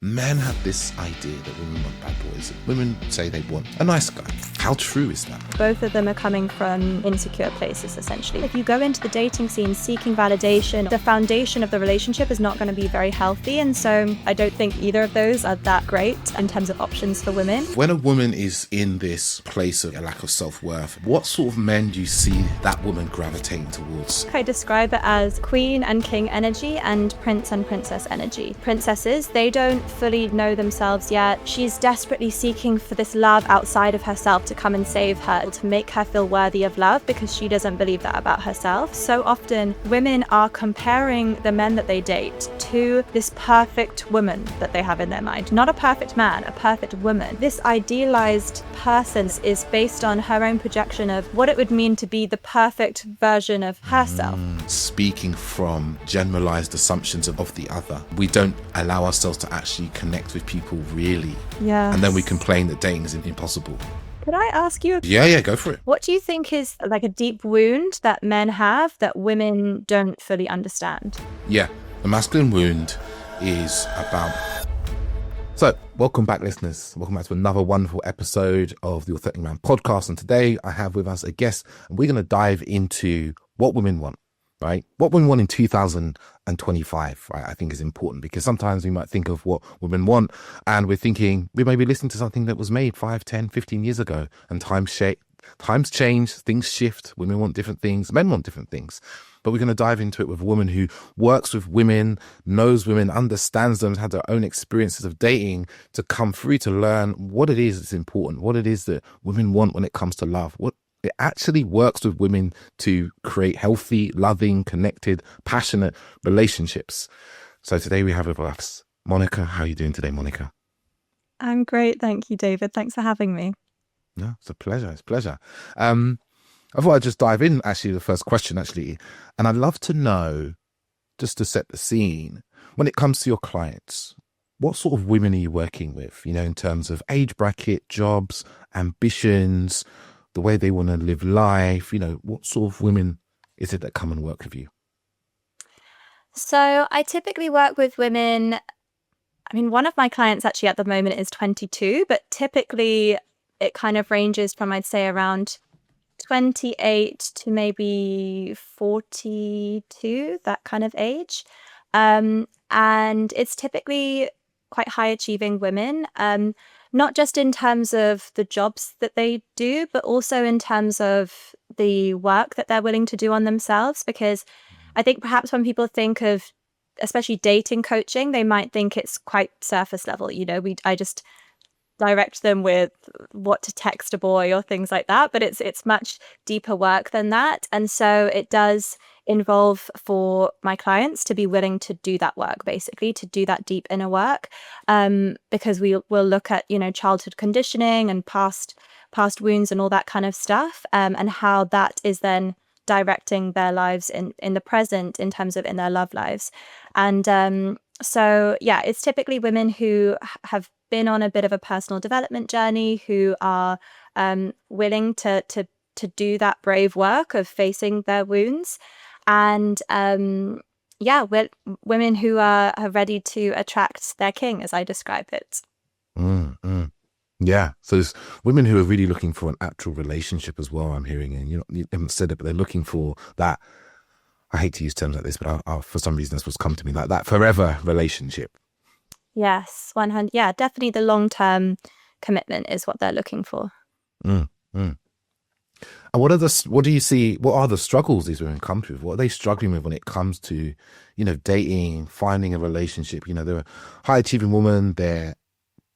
Men have this idea that women want bad boys. Women say they want a nice guy. How true is that? Both of them are coming from insecure places, essentially. If you go into the dating scene seeking validation, the foundation of the relationship is not going to be very healthy. And so I don't think either of those are that great in terms of options for women. When a woman is in this place of a lack of self-worth, what sort of men do you see that woman gravitating towards? I describe it as queen and king energy and prince and princess energy. Princesses, they don't fully know themselves yet. She's desperately seeking for this love outside of herself to come and save her, to make her feel worthy of love, because she doesn't believe that about herself. So often women are comparing the men that they date to this perfect woman that they have in their mind. Not a perfect man, a perfect woman. This idealized person is based on her own projection of what it would mean to be the perfect version of herself. Speaking from generalized assumptions of the other, we don't allow ourselves to actually connect with people really. Yeah. And then we complain that dating is impossible. Could I ask you? Yeah, go for it. What do you think is like a deep wound that men have that women don't fully understand? Yeah, the masculine wound is about... So, welcome back, listeners. Welcome back to another wonderful episode of the Authentic Man podcast. And today I have with us a guest, and we're going to dive into what women want, right? What women want in 2025, right? I think is important, because sometimes we might think of what women want and we're thinking, we may be listening to something that was made 5, 10, 15 years ago, and times change, things shift. Women want different things, men want different things. But we're going to dive into it with a woman who works with women, knows women, understands them, had their own experiences of dating, to come through to learn what it is that's important, what it is that women want when it comes to love, what it actually works with women to create healthy, loving, connected, passionate relationships. So today we have with us Monica. How are you doing today, Monica? I'm great. Thank you, David. Thanks for having me. No, it's a pleasure. It's a pleasure. I thought I'd just dive in, actually, the first question, actually. And I'd love to know, just to set the scene, when it comes to your clients, what sort of women are you working with, in terms of age bracket, jobs, ambitions, the way they want to live life? What sort of women is it that come and work with you? So I typically work with women. One of my clients actually at the moment is 22, but typically it kind of ranges from, I'd say, around 28 to maybe 42, that kind of age. And it's typically quite high achieving women, not just in terms of the jobs that they do, but also in terms of the work that they're willing to do on themselves. Because I think perhaps when people think of especially dating coaching, they might think it's quite surface level. I just direct them with what to text a boy or things like that, but it's much deeper work than that. And so it does involve for my clients to be willing to do that work, basically to do that deep inner work, because we will look at childhood conditioning and past wounds and all that kind of stuff, and how that is then directing their lives in the present in terms of in their love lives. And so yeah, it's typically women who have been on a bit of a personal development journey, who are willing to do that brave work of facing their wounds, and women who are ready to attract their king, as I describe it. Yeah, so there's women who are really looking for an actual relationship as well, I'm hearing, and you haven't said it, but they're looking for that. I hate to use terms like this, but for some reason, this was come to me like that forever relationship. Yes, 100. Yeah, definitely the long-term commitment is what they're looking for. And what do you see? What are the struggles these women come to? What are they struggling with when it comes to, dating, finding a relationship? They're a high achieving woman. They're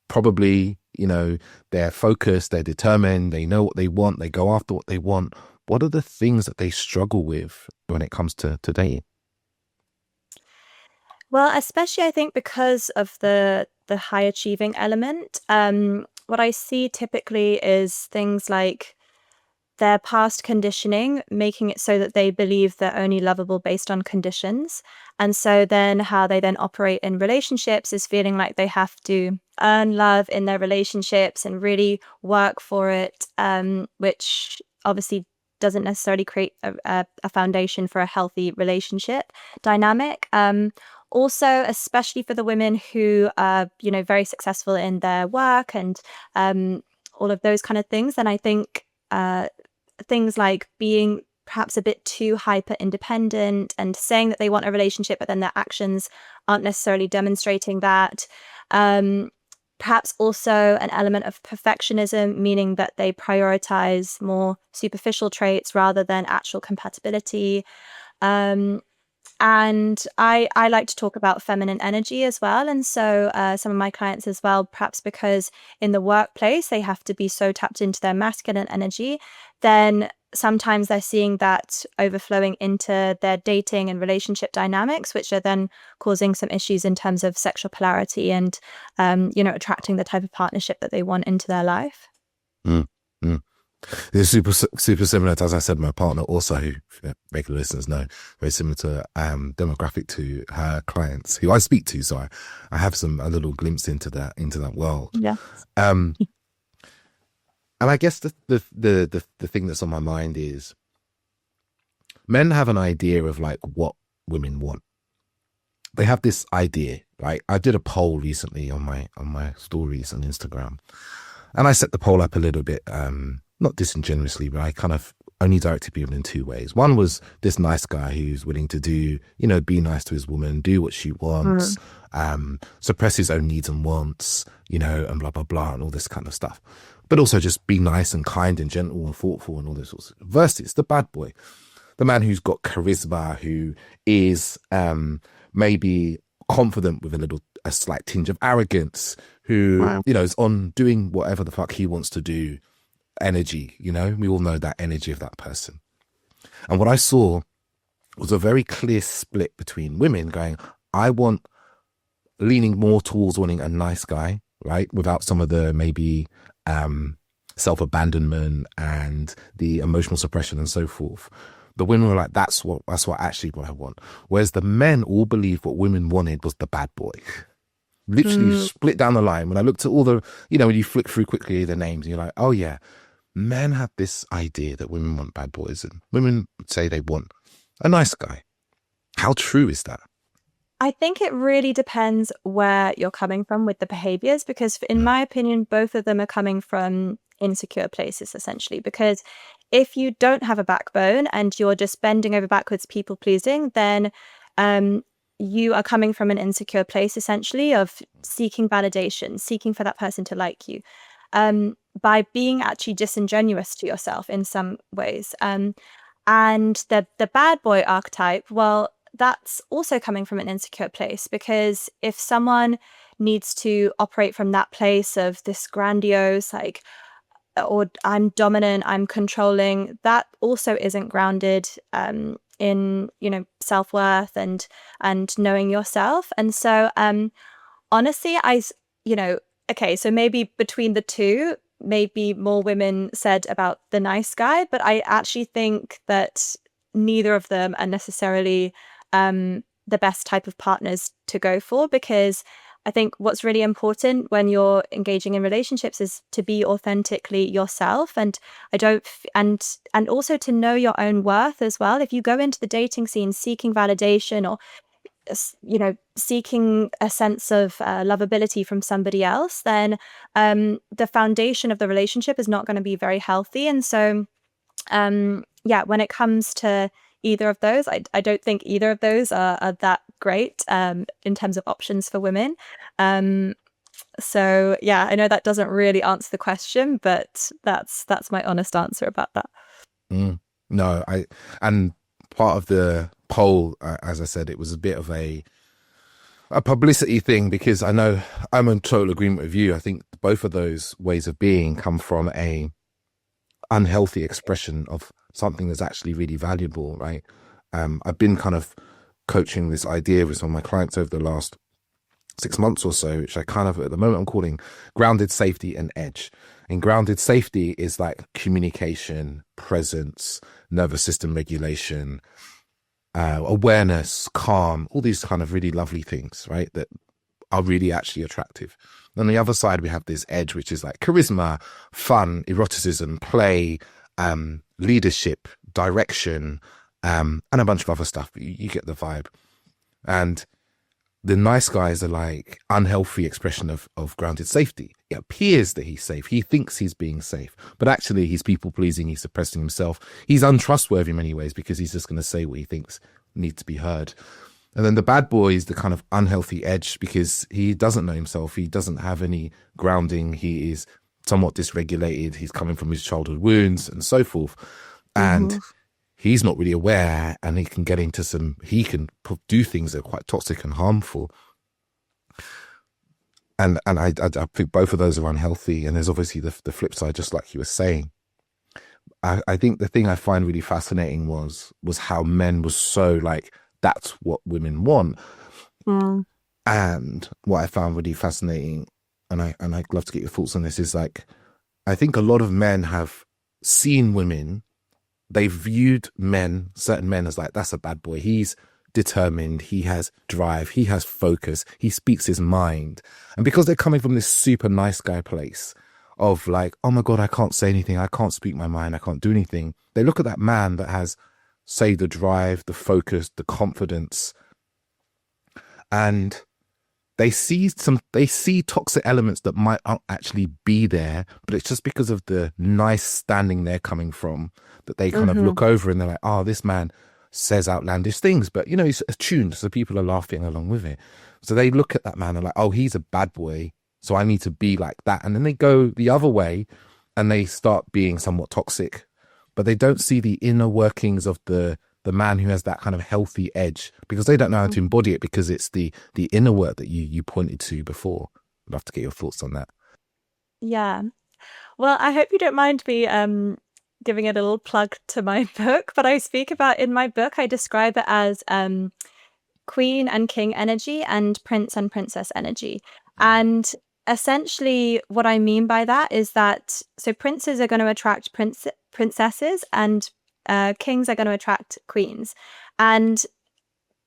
probably, they're focused, they're determined, they know what they want, they go after what they want. What are the things that they struggle with when it comes to dating? Well, especially I think because of the high achieving element, what I see typically is things like their past conditioning, making it so that they believe they're only lovable based on conditions. And so then how they then operate in relationships is feeling like they have to earn love in their relationships and really work for it, which obviously doesn't necessarily create a foundation for a healthy relationship dynamic. Also, especially for the women who are, very successful in their work and all of those kind of things, then I think things like being perhaps a bit too hyper independent and saying that they want a relationship, but then their actions aren't necessarily demonstrating that. Perhaps also an element of perfectionism, meaning that they prioritize more superficial traits rather than actual compatibility. And I like to talk about feminine energy as well. And so some of my clients as well, perhaps because in the workplace, they have to be so tapped into their masculine energy, then sometimes they're seeing that overflowing into their dating and relationship dynamics, which are then causing some issues in terms of sexual polarity and, attracting the type of partnership that they want into their life. Mm, mm. It's super similar to, as I said, my partner also, who regular listeners know, very similar to demographic to her clients who I speak to. So I have a little glimpse into that world. Yeah. And I guess the thing that's on my mind is men have an idea of like what women want. They have this idea, right? I did a poll recently on my stories on Instagram, and I set the poll up a little bit, not disingenuously, but I kind of only directed people in two ways. One was this nice guy who's willing to do, be nice to his woman, do what she wants, suppress his own needs and wants, and blah, blah, blah, and all this kind of stuff. But also just be nice and kind and gentle and thoughtful and all this sorts of versus the bad boy, the man who's got charisma, who is maybe confident with a slight tinge of arrogance, who, is on doing whatever the fuck he wants to do. Energy, we all know that energy of that person. And what I saw was a very clear split between women going, leaning more towards wanting a nice guy, right? Without some of the maybe self-abandonment and the emotional suppression and so forth. The women were like, that's what actually what I want. Whereas the men all believed what women wanted was the bad boy. Literally split down the line. When I looked at all the, when you flick through quickly the names, you're like, oh yeah, men have this idea that women want bad boys and women would say they want a nice guy. How true is that? I think it really depends where you're coming from with the behaviors, because in my opinion, both of them are coming from insecure places, essentially. Because if you don't have a backbone and you're just bending over backwards, people pleasing, then you are coming from an insecure place, essentially, of seeking validation, seeking for that person to like you, by being actually disingenuous to yourself in some ways. And the bad boy archetype, well, that's also coming from an insecure place, because if someone needs to operate from that place of this grandiose, like, or I'm dominant, I'm controlling, that also isn't grounded in, self-worth and knowing yourself. And so honestly, okay, so maybe between the two, maybe more women said about the nice guy, but I actually think that neither of them are necessarily the best type of partners to go for, because I think what's really important when you're engaging in relationships is to be authentically yourself, and and also to know your own worth as well. If you go into the dating scene seeking validation or seeking a sense of lovability from somebody else, then the foundation of the relationship is not going to be very healthy. And so when it comes to either of those, I don't think either of those are that great in terms of options for women. So yeah, I know that doesn't really answer the question, but that's my honest answer about that. No, and part of the poll, as I said, it was a bit of a publicity thing, because I know I'm in total agreement with you. I think both of those ways of being come from a unhealthy expression of something that's actually really valuable, right? I've been kind of coaching this idea with some of my clients over the last 6 months or so, which I kind of, at the moment, I'm calling grounded safety and edge. And grounded safety is like communication, presence, nervous system regulation, awareness, calm, all these kind of really lovely things, right? That are really actually attractive. On the other side, we have this edge, which is like charisma, fun, eroticism, play, leadership, direction, and a bunch of other stuff. You get the vibe. And the nice guys are like unhealthy expression of grounded safety. It appears that he's safe. He thinks he's being safe, but actually he's people pleasing. He's suppressing himself. He's untrustworthy in many ways because he's just going to say what he thinks needs to be heard. And then the bad boy is the kind of unhealthy edge because he doesn't know himself. He doesn't have any grounding. He is somewhat dysregulated. He's coming from his childhood wounds and so forth. And he's not really aware, and he can get into he can do things that are quite toxic and harmful. And I think both of those are unhealthy. And there's obviously the flip side, just like you were saying. I think the thing I find really fascinating was how men was so like, that's what women want. And what I found really fascinating, and I'd love to get your thoughts on this, is like, I think a lot of men have seen women, they've viewed men, certain men, as like, that's a bad boy. He's determined, he has drive, he has focus, he speaks his mind. And because they're coming from this super nice guy place of like, oh my God, I can't say anything, I can't speak my mind, I can't do anything. They look at that man that has, say, the drive, the focus, the confidence, and they see toxic elements that might not actually be there, but it's just because of the nice standing they're coming from that they kind of look over and they're like, oh, this man says outlandish things, but you know, he's attuned, so people are laughing along with it. So they look at that man and like, oh, he's a bad boy, so I need to be like that. And then they go the other way and they start being somewhat toxic, but they don't see the inner workings of the man who has that kind of healthy edge, because they don't know how to embody it, because it's the inner work that you pointed to before. I'd love to get your thoughts on that. Yeah. Well, I hope you don't mind me giving a little plug to my book, but I speak about, in my book, I describe it as queen and king energy and prince and princess energy. And essentially what I mean by that is that, so princes are going to attract princesses, and kings are going to attract queens. And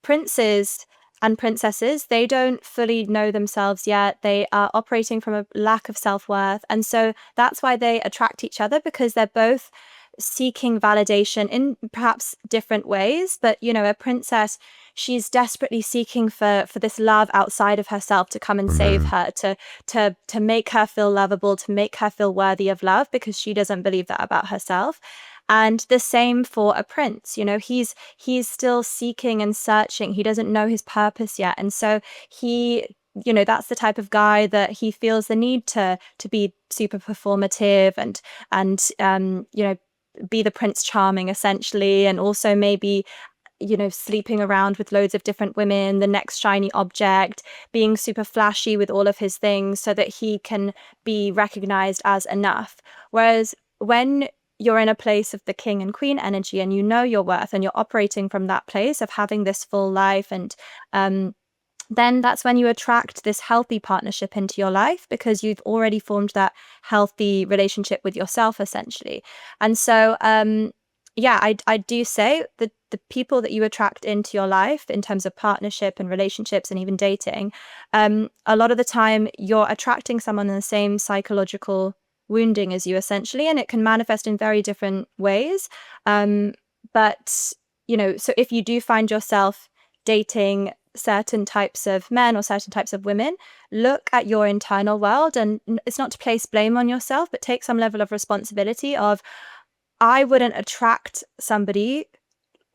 princes and princesses, they don't fully know themselves yet. They are operating from a lack of self-worth. And so that's why they attract each other, because they're both seeking validation in perhaps different ways. But, you know, a princess, she's desperately seeking for this love outside of herself to come and save her, to make her feel lovable, to make her feel worthy of love, because she doesn't believe that about herself. And the same for a prince. You know, he's still seeking and searching. He doesn't know his purpose yet. And so he, you know, that's the type of guy that he feels the need to be super performative and you know, be the Prince Charming essentially, and also maybe, you know, sleeping around with loads of different women, the next shiny object, being super flashy with all of his things so that he can be recognized as enough. Whereas when you're in a place of the king and queen energy and you know your worth and you're operating from that place of having this full life, and then that's when you attract this healthy partnership into your life, because you've already formed that healthy relationship with yourself essentially. And so yeah, I do say that the people that you attract into your life in terms of partnership and relationships and even dating, a lot of the time you're attracting someone in the same psychological wounding as you essentially, and it can manifest in very different ways. But, you know, so if you do find yourself dating certain types of men or certain types of women, look at your internal world, and it's not to place blame on yourself, but take some level of responsibility of, I wouldn't attract somebody,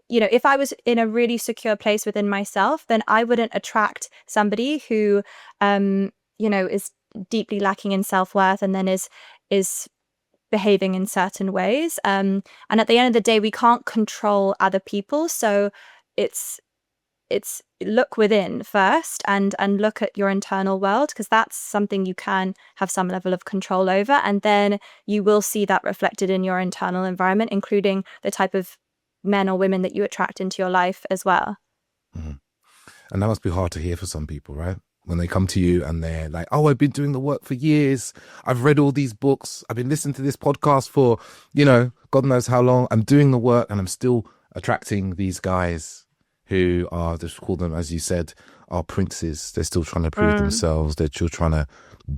you know, if I was in a really secure place within myself, then I wouldn't attract somebody who, you know, is deeply lacking in self-worth and then is behaving in certain ways. And at the end of the day, we can't control other people. So it's look within first and look at your internal world, because that's something you can have some level of control over. And then you will see that reflected in your internal environment, including the type of men or women that you attract into your life as well. And that must be hard to hear for some people, right? When they come to you and they're like, oh, I've been doing the work for years. I've read all these books. I've been listening to this podcast for, you know, God knows how long. I'm doing the work and I'm still attracting these guys who are, just call them, as you said, are princes. They're still trying to prove themselves. They're still trying to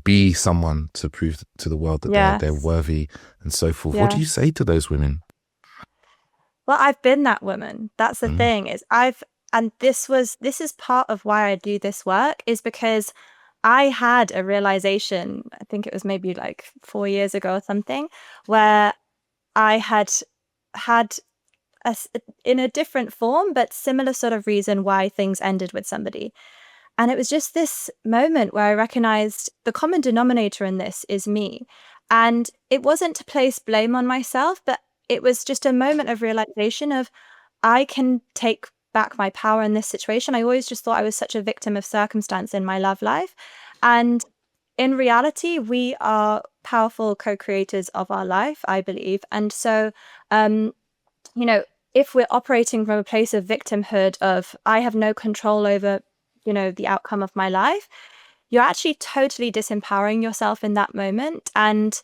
be someone to prove to the world that they're worthy and so forth. What do you say to those women? Well, I've been that woman. That's the thing, is I've this is part of why I do this work, is because I had a realization, I think it was maybe like 4 years ago or something, where I had in a different form, but similar sort of reason why things ended with somebody. And it was just this moment where I recognized the common denominator in this is me. And it wasn't to place blame on myself, but it was just a moment of realization of I can take back my power in this situation. I always just thought I was such a victim of circumstance in my love life. And in reality, we are powerful co-creators of our life, I believe. And so, um, you know, if we're operating from a place of victimhood, of I have no control over, the outcome of my life, you're actually totally disempowering yourself in that moment. And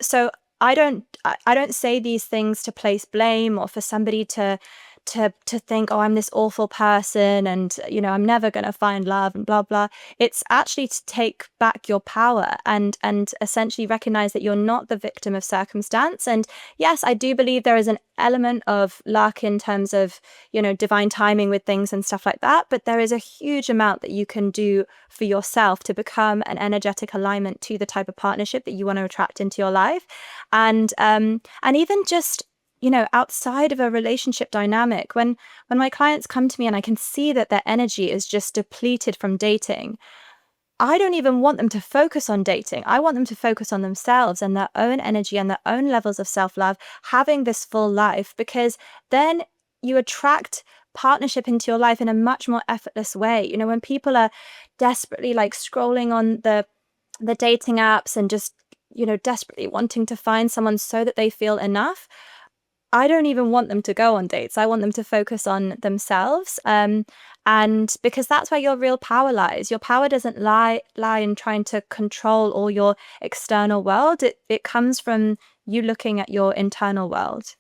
so I don't say these things to place blame or for somebody to think, oh, I'm this awful person and I'm never going to find love and blah blah. It's actually to take back your power and essentially recognize that you're not the victim of circumstance. And yes, I do believe there is an element of luck in terms of divine timing with things and stuff like that, but there is a huge amount that you can do for yourself to become an energetic alignment to the type of partnership that you want to attract into your life. And even just outside of a relationship dynamic, when my clients come to me and I can see that their energy is just depleted from dating, I don't even want them to focus on dating. I want them to focus on themselves and their own energy and their own levels of self-love, having this full life, because then you attract partnership into your life in a much more effortless way. When people are desperately like scrolling on the dating apps and just desperately wanting to find someone so that they feel enough, I don't even want them to go on dates. I want them to focus on themselves. And because that's where your real power lies. Your power doesn't lie in trying to control all your external world. It comes from you looking at your internal world.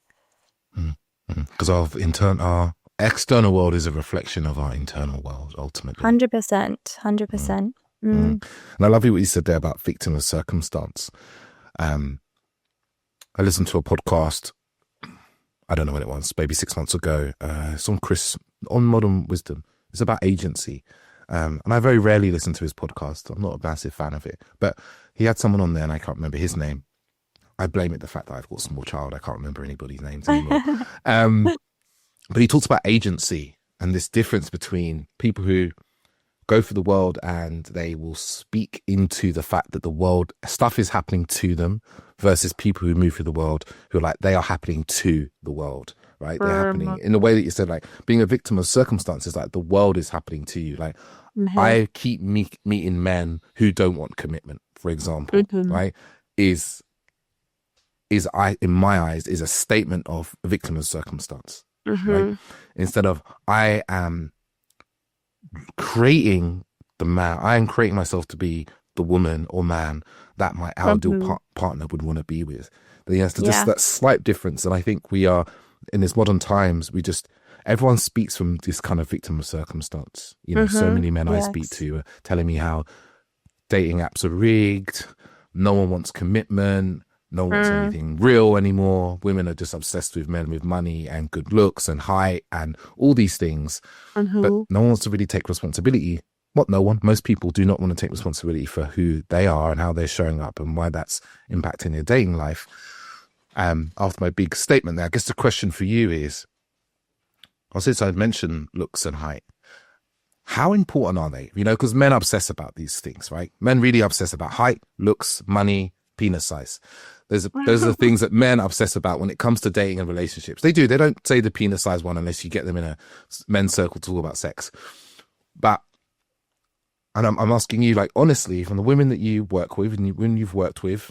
Because our external world is a reflection of our internal world, ultimately. 100%. 100%. And I love what you said there about victim of circumstance. I listened to a podcast, I don't know when it was, maybe 6 months ago. It's on Chris, on Modern Wisdom. It's about agency. And I very rarely listen to his podcast. I'm not a massive fan of it. But he had someone on there and I can't remember his name. I blame it the fact that I've got a small child. I can't remember anybody's names anymore. But he talks about agency and this difference between people who go through the world and they will speak into the fact that the world, stuff is happening to them, versus people who move through the world who are like, they are happening to the world, right? They're happening in the way that you said, like being a victim of circumstances, like the world is happening to you. Like I keep meeting men who don't want commitment, for example, right? Is in my eyes, is a statement of a victim of circumstance, right? Instead of I am creating the man, I am creating myself to be the woman or man that my ideal partner would want to be with. Yes, just that slight difference. And I think we are, in this modern times, everyone speaks from this kind of victim of circumstance. So many men I speak to are telling me how dating apps are rigged, no one wants commitment, no one wants anything real anymore. Women are just obsessed with men with money and good looks and height and all these things. But no one wants to really take responsibility. What no one, most people do not want to take responsibility for who they are and how they're showing up and why that's impacting their dating life. After my big statement there, I guess the question for you is, since I mentioned looks and height, how important are they? Because men obsess about these things, right? Men really obsess about height, looks, money, penis size. Those are the things that men obsess about when it comes to dating and relationships. They do. They don't say the penis size one unless you get them in a men's circle to talk about sex. And I'm asking you, like, honestly, from the women that you work with and women you've worked with,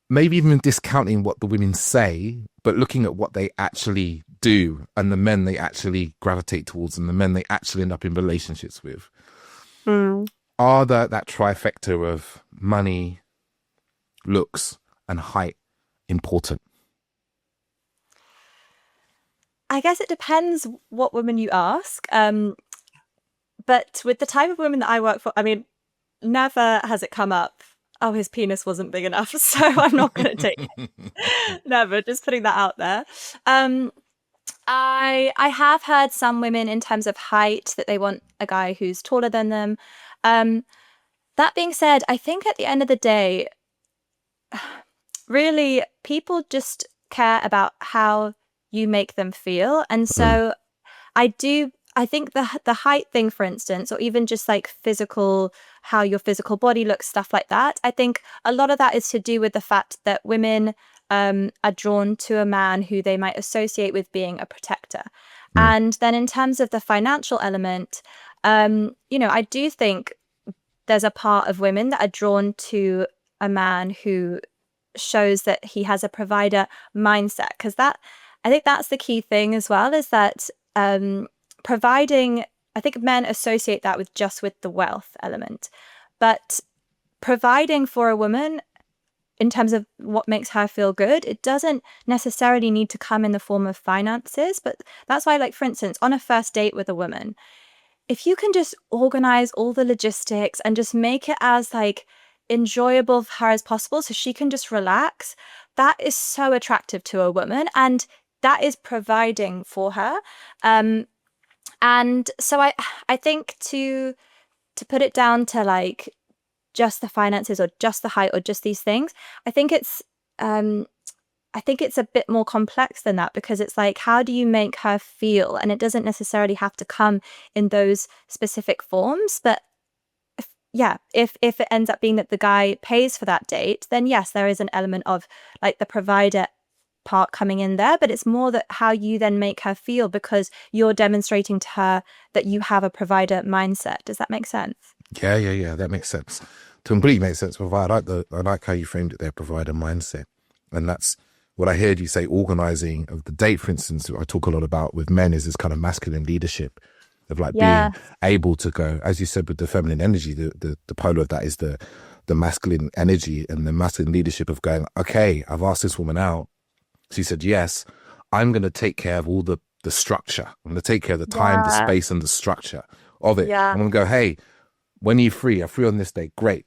maybe even discounting what the women say, but looking at what they actually do and the men they actually gravitate towards and the men they actually end up in relationships with, are that trifecta of money, looks, and height important? I guess it depends what woman you ask. But with the type of women that I work for, I mean, never has it come up, oh, his penis wasn't big enough, so I'm not going to take it. Never, just putting that out there. I have heard some women in terms of height that they want a guy who's taller than them. Um, that being said, I think at the end of the day, really, people just care about how you make them feel. And Mm, so I think the height thing, for instance, or even just like physical, how your physical body looks, stuff like that. I think a lot of that is to do with the fact that women are drawn to a man who they might associate with being a protector. mm, And then in terms of the financial element, I do think there's a part of women that are drawn to a man who shows that he has a provider mindset, because that I think that's the key thing as well, is that providing, I think men associate that with just with the wealth element, but providing for a woman in terms of what makes her feel good, it doesn't necessarily need to come in the form of finances. But that's why, like, for instance, on a first date with a woman, if you can just organize all the logistics and just make it as like enjoyable for her as possible so she can just relax, that is so attractive to a woman, and that is providing for her. um and so I think to put it down to like just the finances or just the height or just these things, i think it's um I think it's a bit more complex than that, because it's like, how do you make her feel? And it doesn't necessarily have to come in those specific forms. But if it ends up being that the guy pays for that date, then yes, there is an element of like the provider part coming in there. But it's more that how you then make her feel, because you're demonstrating to her that you have a provider mindset. Does that make sense? yeah. That makes sense. Completely makes sense. Provide. I like how you framed it there. Provider mindset, and that's what I heard you say. Organizing of the date, for instance, I talk a lot about with men is this kind of masculine leadership of like Yeah. being able to go, as you said, with the feminine energy. The polar of that is the masculine energy and the masculine leadership of going, okay, I've asked this woman out. She said yes. I'm going to take care of all the structure. I'm going to take care of the time, the Yeah. space, and the structure of it. Yeah. I'm going to go, hey, when are you free? I'm free on this day. Great.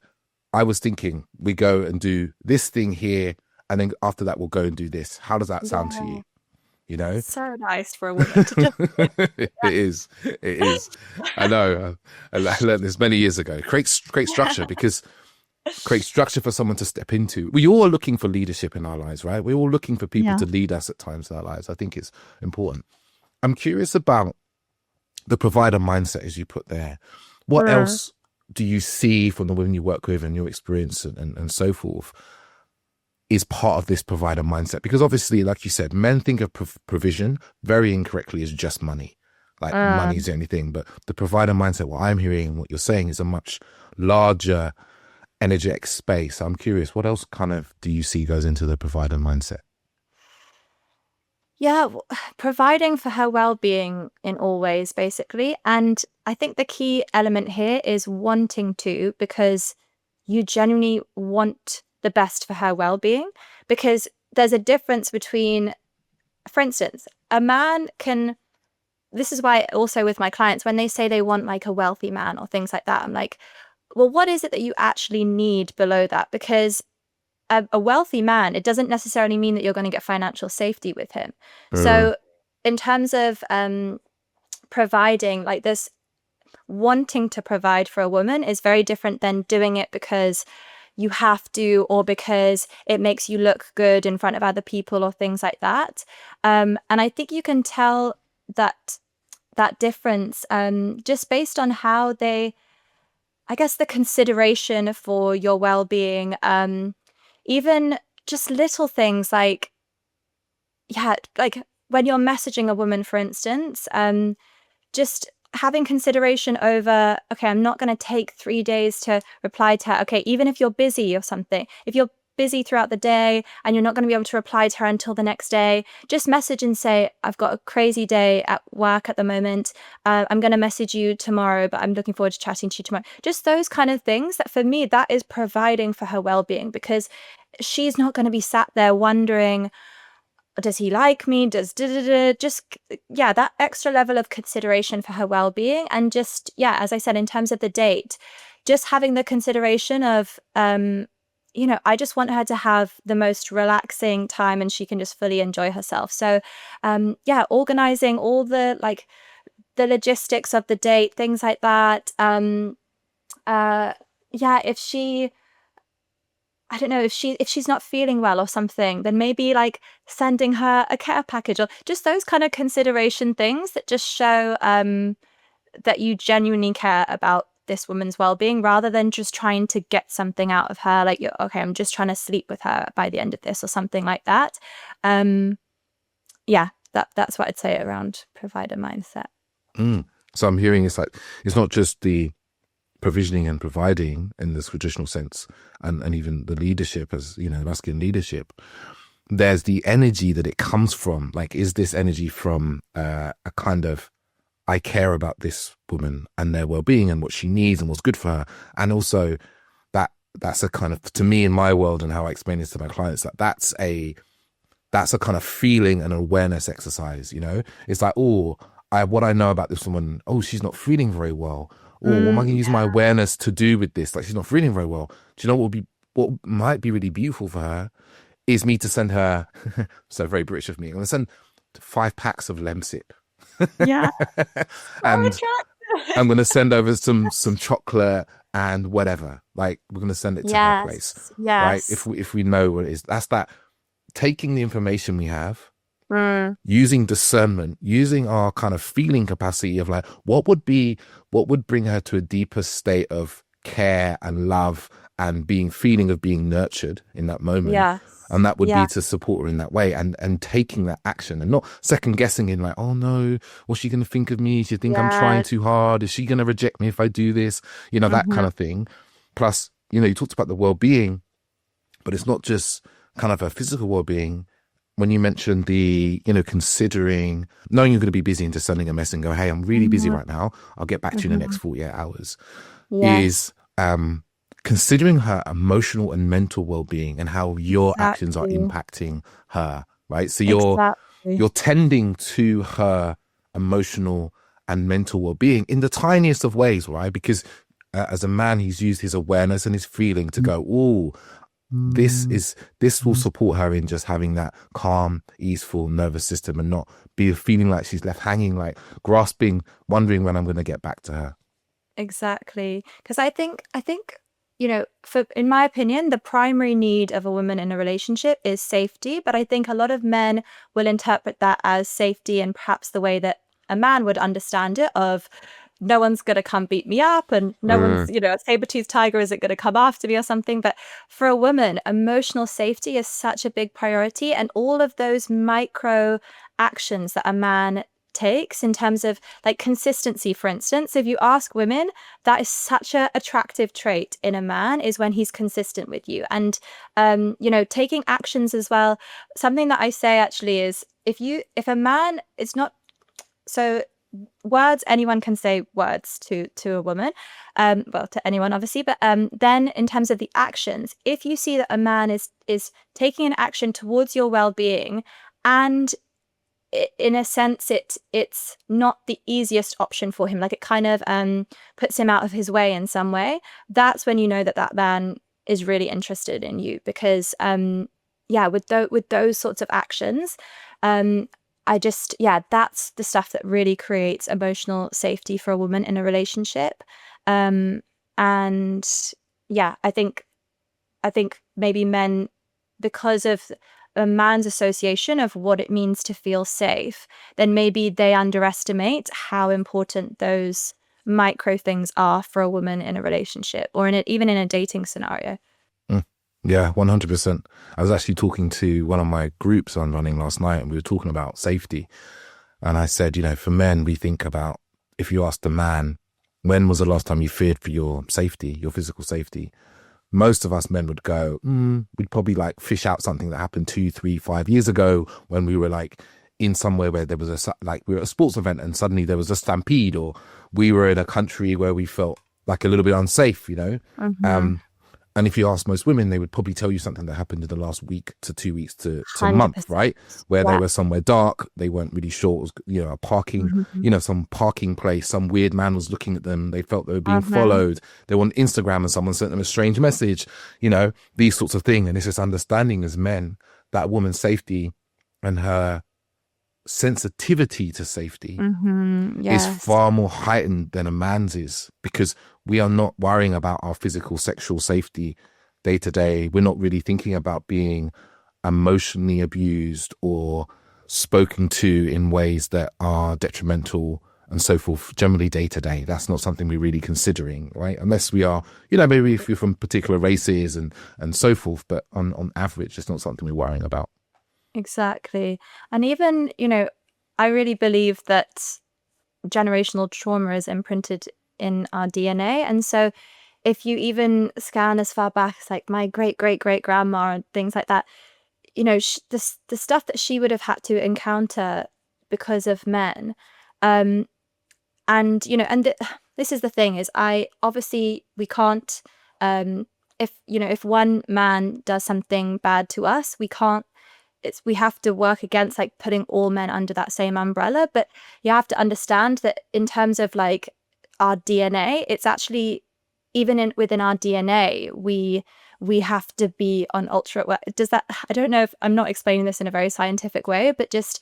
I was thinking we go and do this thing here, and then after that we'll go and do this. How does that sound to Yeah. you? You know? So nice for a woman to just It is. It is. I know. I learned this many years ago. Create structure, because create structure for someone to step into. We all are looking for leadership in our lives, right? We're all looking for people Yeah. to lead us at times in our lives. I think it's important. I'm curious about the provider mindset, as you put there. What Mm. else do you see from the women you work with and your experience and so forth is part of this provider mindset? Because obviously, like you said, men think of provision very incorrectly as just money. Like money is the only thing. But the provider mindset, what I'm hearing and what you're saying, is a much larger energetic space. I'm curious, what else kind of do you see goes into the provider mindset? Yeah, providing for her well-being in all ways, basically. And I think the key element here is wanting to, because you genuinely want the best for her well-being. Because there's a difference between, for instance, a man can, this is why also with my clients, when they say they want like a wealthy man or things like that, I'm like, well, what is it that you actually need below that? Because a wealthy man, it doesn't necessarily mean that you're going to get financial safety with him. Mm, So, in terms of providing, like this, wanting to provide for a woman is very different than doing it because you have to, or because it makes you look good in front of other people or things like that. And I think you can tell that difference just based on how they, I guess, the consideration for your well-being, even just little things like, yeah, like when you're messaging a woman, for instance, just having consideration over, okay, I'm not going to take 3 days to reply to her. Okay, even if you're busy or something, if you're busy throughout the day and you're not going to be able to reply to her until the next day, just message and say, I've got a crazy day at work at the moment. I'm going to message you tomorrow, but I'm looking forward to chatting to you tomorrow. Just those kind of things that for me, that is providing for her well-being, because she's not going to be sat there wondering, does he like me? Does da, da, da, just, yeah, that extra level of consideration for her well-being. And just, yeah, as I said, in terms of the date, just having the consideration of I just want her to have the most relaxing time and she can just fully enjoy herself. So, organizing all the the logistics of the date, things like that. If she, I don't know, if she's not feeling well or something, then maybe like sending her a care package or just those kind of consideration things that just show that you genuinely care about this woman's well-being, rather than just trying to get something out of her, like, I'm just trying to sleep with her by the end of this or something like that. That's what I'd say around provider mindset. So I'm hearing it's like, it's not just the provisioning and providing in this traditional sense, and even the leadership, as masculine leadership. There's the energy that it comes from. Like, is this energy from a kind of, I care about this woman and their well-being and what she needs and what's good for her, and also that's a kind of, to me in my world and how I explain this to my clients, that's a kind of feeling and awareness exercise. It's like, what I know about this woman, she's not feeling very well. What am I going to use my awareness to do with this? Like, she's not feeling very well. Do you know what might be really beautiful for her is me to send her, so very British of me, I'm going to send 5 packs of Lemsip. Yeah. And I'm going to send over some chocolate and whatever. Like, we're going to send it to her place. Right? If we know what it is. That's that, taking the information we have, using discernment, using our kind of feeling capacity of like, what would bring her to a deeper state of care and love and feeling of being nurtured in that moment. And that would be to support her in that way, and taking that action and not second guessing in like, oh no, what's she going to think of me? She think I'm trying too hard? Is she going to reject me if I do this? That kind of thing. Plus, you talked about the well-being, but it's not just kind of a physical well-being. When you mentioned the, considering, knowing you're going to be busy and just sending a message and go, hey, I'm really busy right now, I'll get back to you in the next 48 hours, is considering her emotional and mental well-being and how your actions are impacting her, right? So you're tending to her emotional and mental well-being in the tiniest of ways, right? Because as a man, he's used his awareness and his feeling to go, this will support her in just having that calm, easeful nervous system and not be feeling like she's left hanging, like grasping, wondering when I'm going to get back to her. Exactly. Because I think, in my opinion, the primary need of a woman in a relationship is safety. But I think a lot of men will interpret that as safety and perhaps the way that a man would understand it, of no one's going to come beat me up and no one's, a saber-toothed tiger isn't going to come after me or something. But for a woman, emotional safety is such a big priority. And all of those micro actions that a man takes in terms of like consistency, for instance, if you ask women, that is such an attractive trait in a man, is when he's consistent with you. And taking actions as well. Something that I say actually is, if a man is not, so words, anyone can say words to a woman, to anyone obviously, but then in terms of the actions, if you see that a man is taking an action towards your well-being, and in a sense it's not the easiest option for him, like it kind of puts him out of his way in some way, that's when you know that man is really interested in you. Because with those sorts of actions, that's the stuff that really creates emotional safety for a woman in a relationship. I think maybe men, because of a man's association of what it means to feel safe, then maybe they underestimate how important those micro things are for a woman in a relationship, or even in a dating scenario. Yeah, 100%. I was actually talking to one of my groups I'm running last night, and we were talking about safety. And I said, for men, we think about, if you ask the man, when was the last time you feared for your safety, your physical safety? Most of us men would go, we'd probably like fish out something that happened 2, 3, 5 years ago when we were like in somewhere where there was we were at a sports event and suddenly there was a stampede, or we were in a country where we felt like a little bit unsafe, And if you ask most women, they would probably tell you something that happened in the last week to 2 weeks to month, 100%. right? Where they Yeah. were somewhere dark, they weren't really sure it was, a parking, some parking place, some weird man was looking at them, they felt they were being followed, they were on Instagram and someone sent them a strange message, these sorts of things. And it's this understanding as men that a woman's safety and her sensitivity to safety is Yes. far more heightened than a man's is, because we are not worrying about our physical sexual safety day to day. We're not really thinking about being emotionally abused or spoken to in ways that are detrimental and so forth, generally day to day. That's not something we're really considering, right? Unless we are, maybe if you're from particular races and so forth, but on average, it's not something we're worrying about. Exactly. And even, I really believe that generational trauma is imprinted in our DNA. And so if you even scan as far back as like my great great great grandma and things like that, the stuff that she would have had to encounter because of men, and this is the thing is I obviously we can't, if one man does something bad to us, we have to work against like putting all men under that same umbrella. But you have to understand that in terms of like our DNA, it's actually even within our DNA, we have to be on ultra. Does that? I don't know if I'm not explaining this in a very scientific way, but just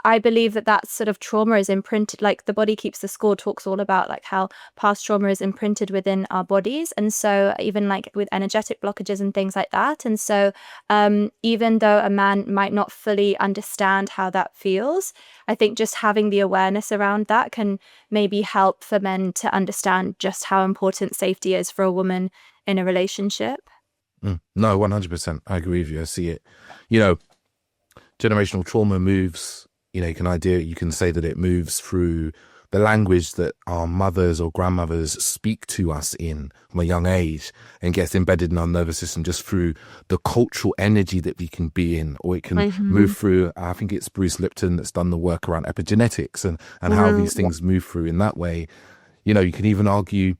I believe that sort of trauma is imprinted. Like The Body Keeps the Score talks all about like how past trauma is imprinted within our bodies, and so even like with energetic blockages and things like that. And so even though a man might not fully understand how that feels, I think just having the awareness around that can maybe help for men to understand just how important safety is for a woman in a relationship. No, 100%. I agree with you. I see it. Generational trauma moves, you can say that it moves through the language that our mothers or grandmothers speak to us in from a young age, and gets embedded in our nervous system just through the cultural energy that we can be in, or it can move through, I think it's Bruce Lipton that's done the work around epigenetics and how these things move through in that way. You can even argue,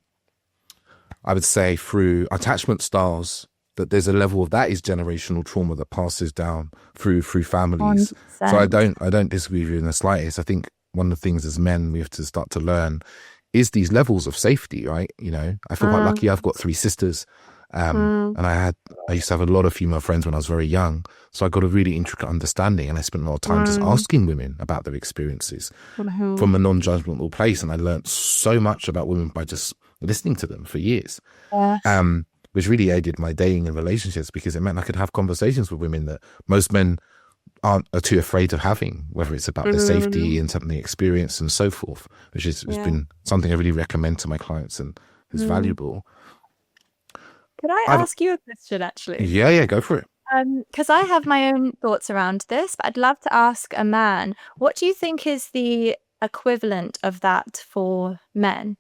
I would say, through attachment styles, that there's a level of that is generational trauma that passes down through families. 100%. So I don't disagree with you in the slightest. I think one of the things as men we have to start to learn is these levels of safety, right? I feel quite lucky. I've got 3 sisters, and I used to have a lot of female friends when I was very young, so I got a really intricate understanding, and I spent a lot of time just asking women about their experiences from a non-judgmental place, and I learned so much about women by just listening to them for years. Which really aided my dating and relationships, because it meant I could have conversations with women that most men are too afraid of having, whether it's about their safety and something they experience and so forth, which has been something I really recommend to my clients and is valuable. Could I ask you a question, actually? Yeah, go for it. Because I have my own thoughts around this, but I'd love to ask a man, what do you think is the equivalent of that for men?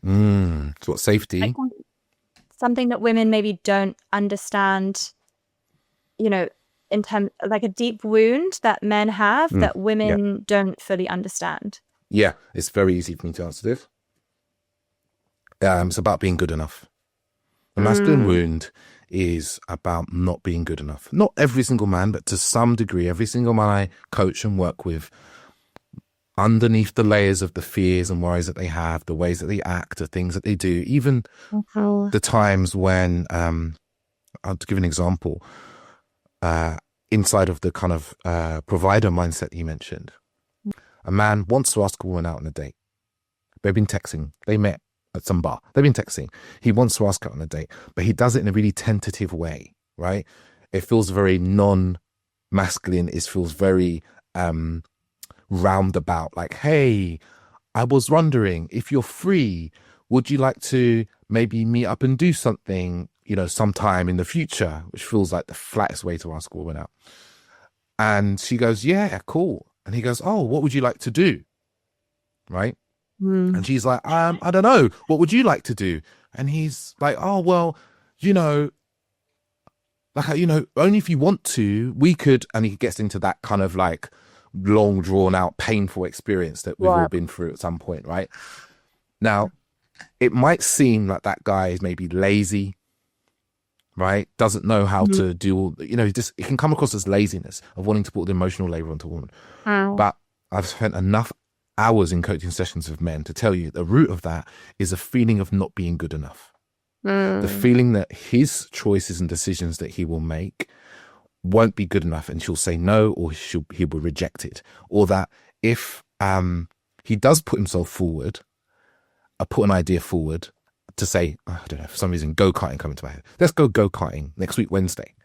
So what, safety? Like, something that women maybe don't understand, in terms like a deep wound that men have that women don't fully understand. Yeah, it's very easy for me to answer this. It's about being good enough. The masculine wound is about not being good enough. Not every single man, but to some degree, every single man I coach and work with, underneath the layers of the fears and worries that they have, the ways that they act, the things that they do, even the times when, I'll give an example, inside of the kind of provider mindset you mentioned, a man wants to ask a woman out on a date. They've been texting, they met at some bar, they've been texting, he wants to ask her on a date, but he does it in a really tentative way, right? It feels very non-masculine, it feels very roundabout, like, hey, I was wondering if you're free, would you like to maybe meet up and do something, sometime in the future, which feels like the flattest way to ask a woman out. And she goes, yeah, cool. And he goes, oh, what would you like to do? Right? And she's like, I don't know, what would you like to do? And he's like, oh, well, only if you want to, we could. And he gets into that kind of like long drawn out painful experience that we've all been through at some point, right? Now, it might seem like that guy is maybe lazy, right? Doesn't know how to do all, just it can come across as laziness of wanting to put the emotional labor onto a woman. Wow. But I've spent enough hours in coaching sessions with men to tell you the root of that is a feeling of not being good enough. The feeling that his choices and decisions that he will make won't be good enough, and she'll say no, or he will reject it. Or that if he does put himself forward, put an idea forward to say, I don't know, for some reason, go-karting coming to my head. Let's go go-karting next week, Wednesday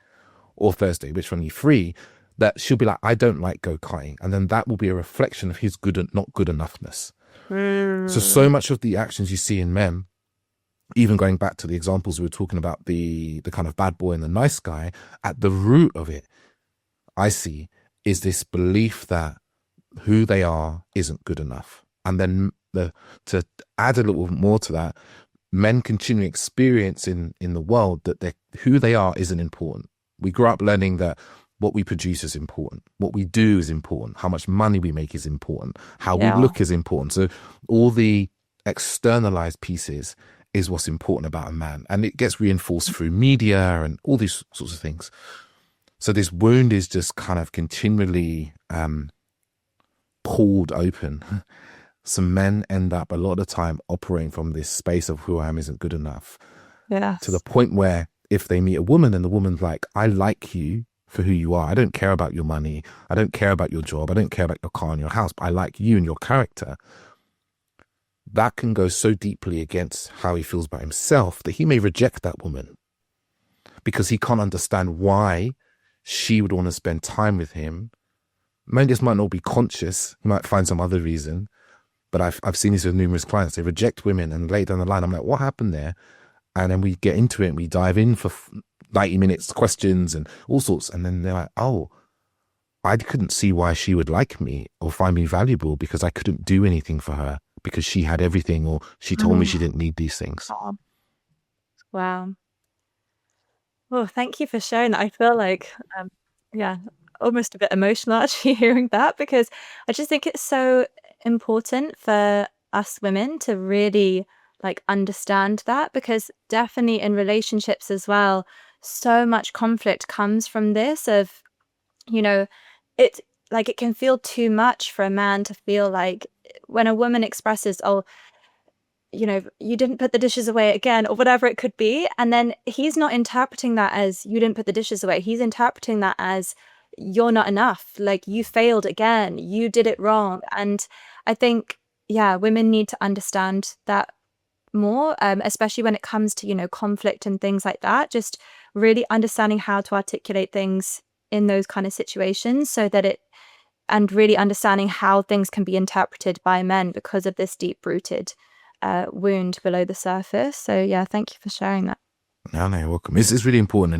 or Thursday, which one are you free? That she'll be like, I don't like go-karting. And then that will be a reflection of his good and not good enoughness. So much of the actions you see in men, even going back to the examples we were talking about, the kind of bad boy and the nice guy, at the root of it, I see, is this belief that who they are isn't good enough. And then to add a little more to that, men continue experience in the world that who they are isn't important. We grew up learning that what we produce is important, what we do is important, how much money we make is important, how we look is important. So all the externalized pieces is what's important about a man, and it gets reinforced through media and all these sorts of things. So this wound is just kind of continually pulled open. Some men end up a lot of the time operating from this space of who I am isn't good enough. Yes. To the point where if they meet a woman and the woman's like, I like you for who you are. I don't care about your money. I don't care about your job. I don't care about your car and your house, but I like you and your character. That can go so deeply against how he feels about himself that he may reject that woman because he can't understand why she would want to spend time with him. Maybe this might not be conscious. He might find some other reason. But I've seen this with numerous clients. They reject women, and later down the line, I'm like, what happened there? And then we get into it and we dive in for 90 minutes, questions and all sorts. And then they're like, oh, I couldn't see why she would like me or find me valuable because I couldn't do anything for her because she had everything, or she told me she didn't need these things. Wow. Well, thank you for sharing that. I feel like, almost a bit emotional actually hearing that, because I just think it's so important for us women to really understand that, because definitely in relationships as well, so much conflict comes from this of, it it can feel too much for a man to feel like when a woman expresses, oh, you didn't put the dishes away again, or whatever it could be. And then he's not interpreting that as you didn't put the dishes away. He's interpreting that as you're not enough. Like, you failed again. You did it wrong. And I think, women need to understand that more, especially when it comes to, conflict and things like that. Just really understanding how to articulate things in those kind of situations and really understanding how things can be interpreted by men because of this deep-rooted wound below the surface. So thank you for sharing that. No, you're welcome. It's really important,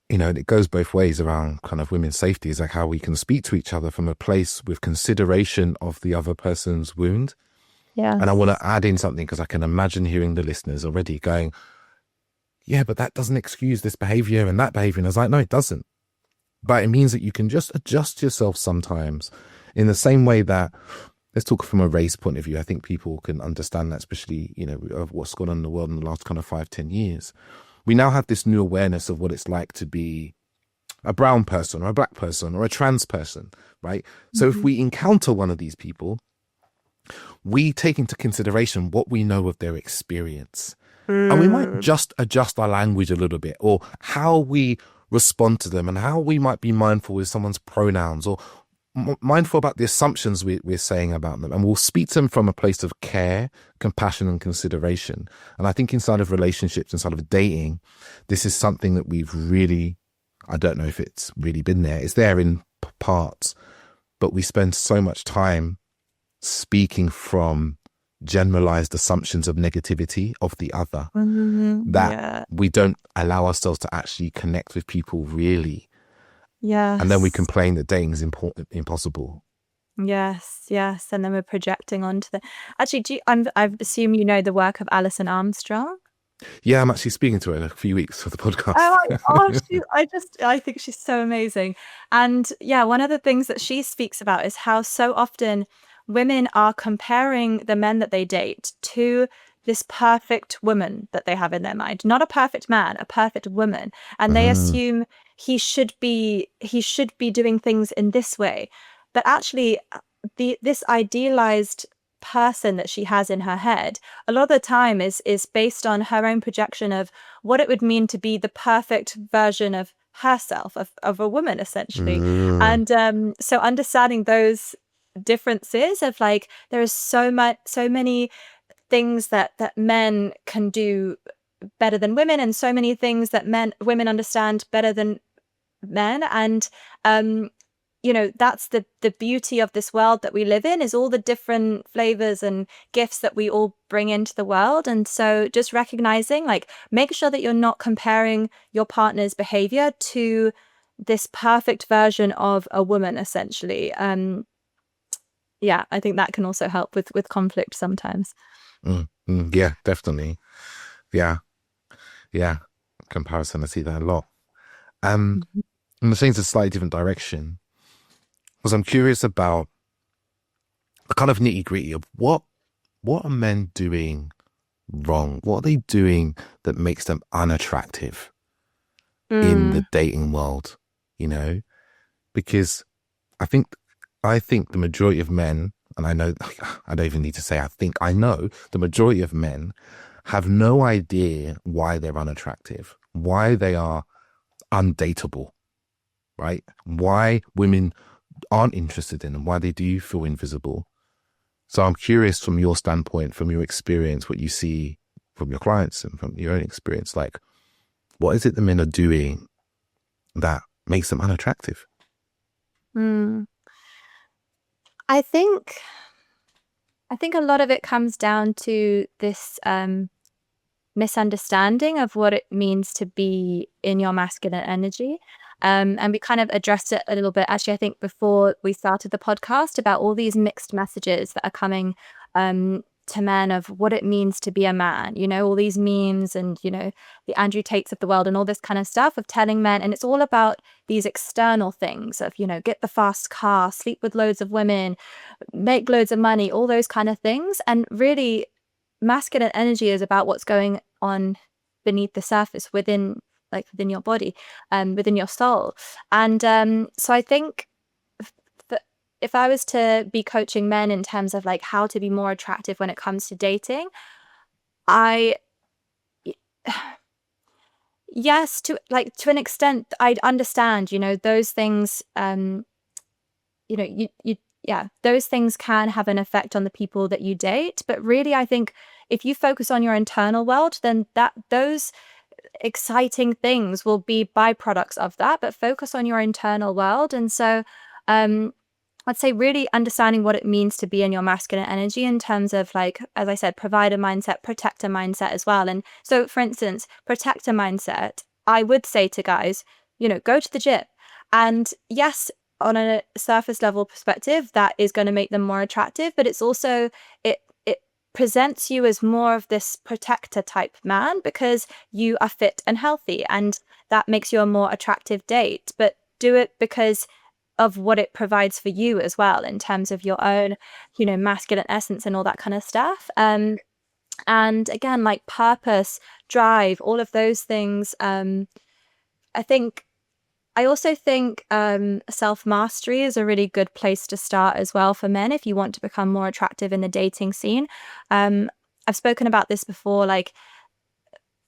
and it goes both ways around kind of women's safety. Is like how we can speak to each other from a place with consideration of the other person's wound. Yeah. And I want to add in something because I can imagine hearing the listeners already going, yeah, but that doesn't excuse this behavior and that behavior. And I was like, no, it doesn't. But it means that you can just adjust yourself sometimes in the same way that, let's talk from a race point of view. I think people can understand that, especially, of what's gone on in the world in the last kind of 5-10 years. We now have this new awareness of what it's like to be a brown person or a black person or a trans person, right? So if we encounter one of these people, we take into consideration what we know of their experience. And we might just adjust our language a little bit, or how we respond to them, and how we might be mindful with someone's pronouns, or mindful about the assumptions we're saying about them. And we'll speak to them from a place of care, compassion, and consideration. And I think inside of relationships, inside of dating, this is something that we've really, I don't know if it's really been there. It's there in parts, but we spend so much time speaking from generalized assumptions of negativity of the other that we don't allow ourselves to actually connect with people really. Yes. And then we complain that dating is impossible. Yes. And then we're projecting onto the... Actually, I assume you know the work of Alison Armstrong? Yeah, I'm actually speaking to her in a few weeks for the podcast. I think she's so amazing. And one of the things that she speaks about is how so often women are comparing the men that they date to this perfect woman that they have in their mind, not a perfect man, a perfect woman. And they assume he should be doing things in this way. But actually, this idealized person that she has in her head a lot of the time is based on her own projection of what it would mean to be the perfect version of herself, of a woman, essentially. And so understanding those differences of like, there is so many things that men can do better than women, and so many things that women understand better than men. And that's the beauty of this world that we live in, is all the different flavors and gifts that we all bring into the world. And so just recognizing, like, make sure that you're not comparing your partner's behavior to this perfect version of a woman, essentially. Yeah, I think that can also help with conflict sometimes. Yeah, definitely. Yeah. Comparison, I see that a lot. I'm going to change a slightly different direction, because I'm curious about the kind of nitty gritty of what are men doing wrong? What are they doing that makes them unattractive in the dating world? Because I think the majority of men, and I know, I don't even need to say I know the majority of men have no idea why they're unattractive, why they are undateable, right? Why women aren't interested in them, why they do feel invisible. So I'm curious, from your standpoint, from your experience, what you see from your clients and from your own experience, like, what is it the men are doing that makes them unattractive? I think a lot of it comes down to this misunderstanding of what it means to be in your masculine energy. And we kind of addressed it a little bit, actually, I think before we started the podcast, about all these mixed messages that are coming to men of what it means to be a man, all these memes and, the Andrew Tates of the world and all this kind of stuff of telling men. And it's all about these external things of, get the fast car, sleep with loads of women, make loads of money, all those kind of things. And really, masculine energy is about what's going on beneath the surface, within your body, within your soul. And so I think if I was to be coaching men in terms of like how to be more attractive when it comes to dating, yes, to an extent, I'd understand, those things, those things can have an effect on the people that you date. But really, I think if you focus on your internal world, then those exciting things will be byproducts of that, but focus on your internal world. And so I'd say really understanding what it means to be in your masculine energy in terms of, like, as I said, provider mindset, protector mindset as well. And so, for instance, protector mindset, I would say to guys, go to the gym. And yes, on a surface level perspective, that is going to make them more attractive, but it's also, it presents you as more of this protector type man because you are fit and healthy, and that makes you a more attractive date. But do it because of what it provides for you as well, in terms of your own, masculine essence and all that kind of stuff. And again, like purpose, drive, all of those things. I also think self-mastery is a really good place to start as well for men if you want to become more attractive in the dating scene. I've spoken about this before, like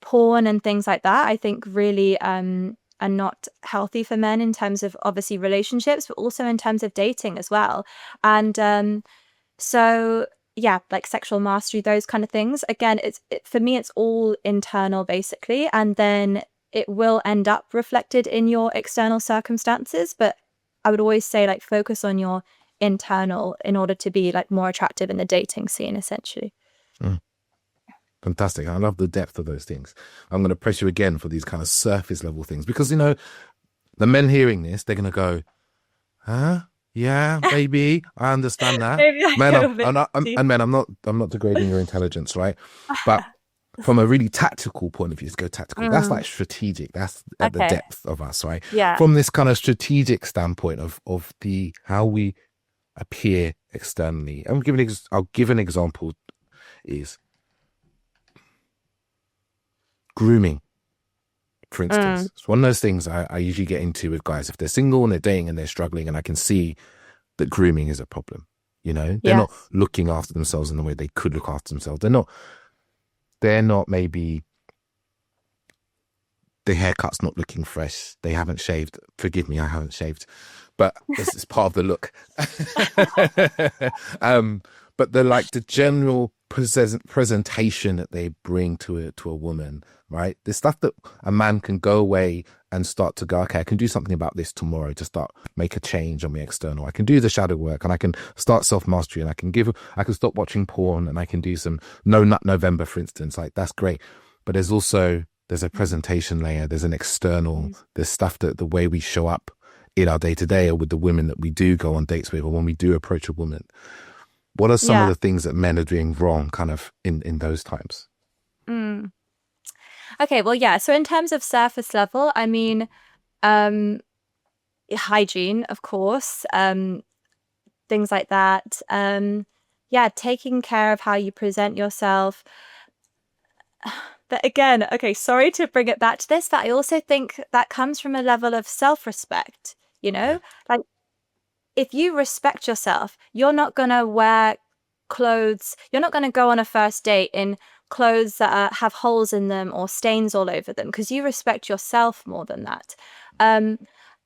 porn and things like that, I think really are not healthy for men in terms of obviously relationships, but also in terms of dating as well. And so yeah, like sexual mastery, those kind of things. Again, for me, it's all internal basically, and then it will end up reflected in your external circumstances. But I would always say, like, focus on your internal in order to be like more attractive in the dating scene, essentially. Fantastic. I love the depth of those things. I'm going to press you again for these kind of surface level things, because, the men hearing this, they're going to go, huh? Yeah, maybe I understand that. Men, I'm not degrading your intelligence, right? But from a really tactical point of view, let's go tactical. That's like strategic. That's at the depth of us, right? Yeah. From this kind of strategic standpoint of the how we appear externally. I'll give an example. Is Grooming, for instance. It's one of those things I usually get into with guys. If they're single and they're dating and they're struggling, and I can see that grooming is a problem. They're not looking after themselves in the way they could look after themselves. They're not maybe, the haircut's not looking fresh. They haven't shaved. Forgive me, I haven't shaved, but this is part of the look. But the general presentation that they bring to a woman, right? The stuff that a man can go away and start to go, okay, I can do something about this tomorrow to start make a change on the external. I can do the shadow work, and I can start self-mastery, and I can stop watching porn, and I can do some No Nut November, for instance. Like, that's great. But there's a presentation layer. There's an external, there's stuff that the way we show up in our day to day, or with the women that we do go on dates with, or when we do approach a woman. What are some of the things that men are doing wrong kind of in those times? Okay, well, yeah. So in terms of surface level, I mean, hygiene, of course, things like that. Taking care of how you present yourself. But again, okay, sorry to bring it back to this, but I also think that comes from a level of self-respect, like, if you respect yourself, you're not going to wear clothes. You're not going to go on a first date in clothes that have holes in them or stains all over them, because you respect yourself more than that.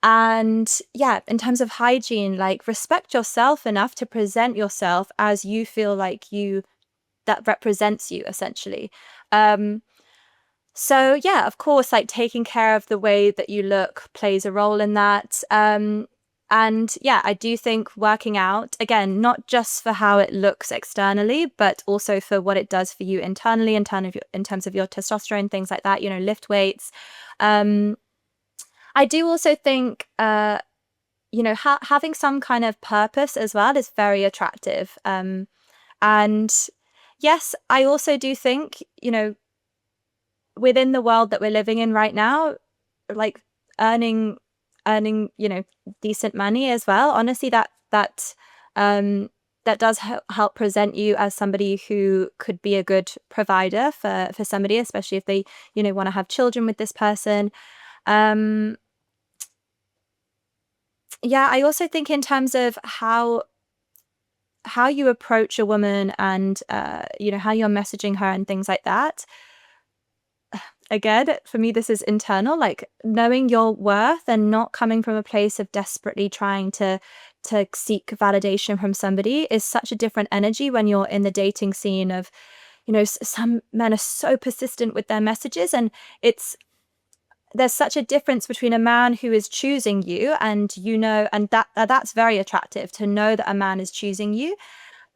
And yeah, in terms of hygiene, like, respect yourself enough to present yourself as you feel like that represents you, essentially. So yeah, of course, like, taking care of the way that you look plays a role in that. And yeah, I do think working out, again, not just for how it looks externally, but also for what it does for you internally, in terms of your testosterone, things like that, lift weights. I do also think, having some kind of purpose as well is very attractive. And yes, I also do think, within the world that we're living in right now, like, earning decent money as well, honestly, that does help present you as somebody who could be a good provider for somebody, especially if they want to have children with this person. I also think in terms of how you approach a woman, and how you're messaging her and things like that. Again, for me, this is internal, like, knowing your worth and not coming from a place of desperately trying to seek validation from somebody is such a different energy when you're in the dating scene of, some men are so persistent with their messages, and there's such a difference between a man who is choosing you, and and that's very attractive, to know that a man is choosing you.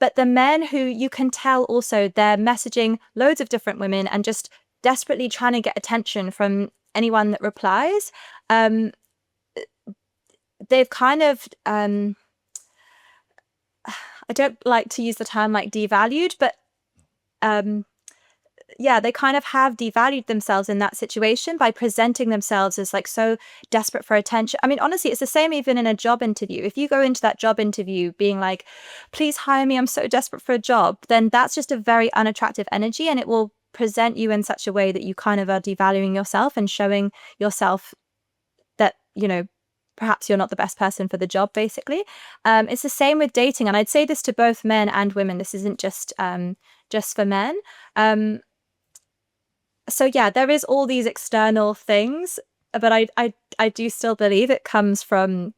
But the men who you can tell also they're messaging loads of different women and just desperately trying to get attention from anyone that replies, they've kind of, I don't like to use the term like devalued, but they kind of have devalued themselves in that situation by presenting themselves as like so desperate for attention. I mean, honestly, it's the same even in a job interview. If you go into that job interview being like, please hire me, I'm so desperate for a job, then that's just a very unattractive energy, and it will present you in such a way that you kind of are devaluing yourself and showing yourself that, perhaps you're not the best person for the job, basically. It's the same with dating, and I'd say this to both men and women. This isn't just for men. So yeah, there is all these external things, but I do still believe it comes from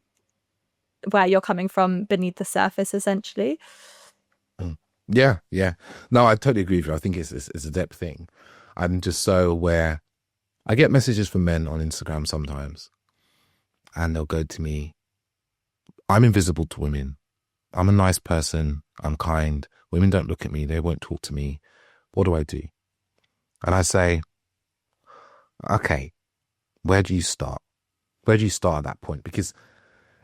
where you're coming from beneath the surface, essentially. Yeah. No, I totally agree with you. I think it's a depth thing. I'm just so aware. I get messages from men on Instagram sometimes, and they'll go to me, I'm invisible to women. I'm a nice person. I'm kind. Women don't look at me. They won't talk to me. What do I do? And I say, okay, where do you start? Where do you start at that point? Because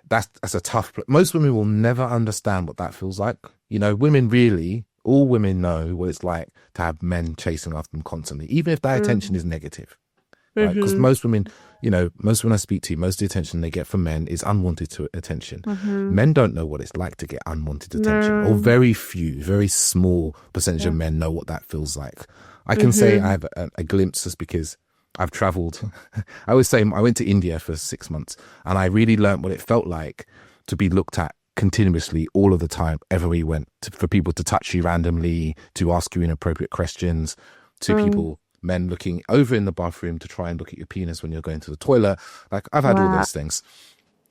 that's a tough. Most women will never understand what that feels like. Women really, all women know what it's like to have men chasing after them constantly, even if that attention is negative. Right? Because most women, most when I speak to, most of the attention they get from men is unwanted attention. Men don't know what it's like to get unwanted attention, or very small percentage of men know what that feels like. I can say I have a glimpse just because I've traveled. I always say I went to India for 6 months and I really learned what it felt like to be looked at continuously all of the time, everywhere you went, for people to touch you randomly, to ask you inappropriate questions, to people, men looking over in the bathroom to try and look at your penis when you're going to the toilet. Like I've had all Wow. those things.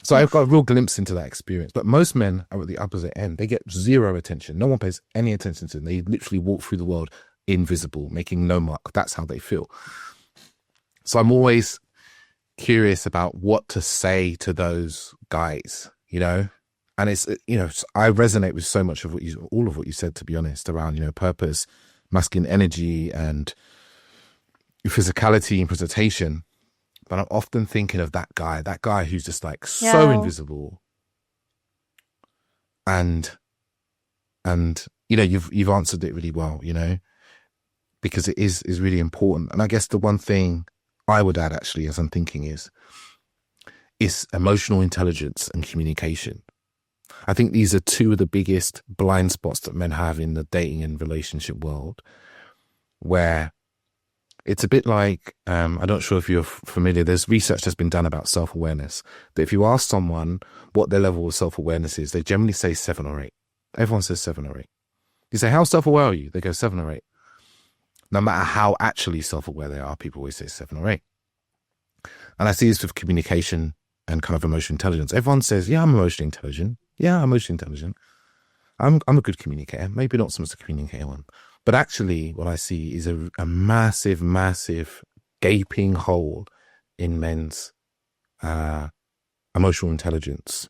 So I've got a real glimpse into that experience. But most men are at the opposite end. They get zero attention. No one pays any attention to them. They literally walk through the world invisible, making no mark. That's how they feel. So I'm always curious about what to say to those guys, you know? And it's, you know, I resonate with so much of all of what you said, to be honest, around, you know, purpose, masculine energy and physicality and presentation. But I'm often thinking of that guy who's just like so invisible. And you know, you've answered it really well, you know, because it is really important. And I guess the one thing I would add actually, as I'm thinking, is emotional intelligence and communication. I think these are two of the biggest blind spots that men have in the dating and relationship world, where it's a bit like, I'm not sure if you're familiar, there's research that's been done about self-awareness, that if you ask someone what their level of self-awareness is, they generally say 7 or 8. Everyone says 7 or 8. You say, how self-aware are you? They go 7 or 8. No matter how actually self-aware they are, people always say 7 or 8. And I see this with communication and kind of emotional intelligence. Everyone says, yeah, I'm emotionally intelligent. Yeah, I'm emotionally intelligent. I'm a good communicator. Maybe not so much a communicator one. But actually what I see is a massive, massive gaping hole in men's emotional intelligence.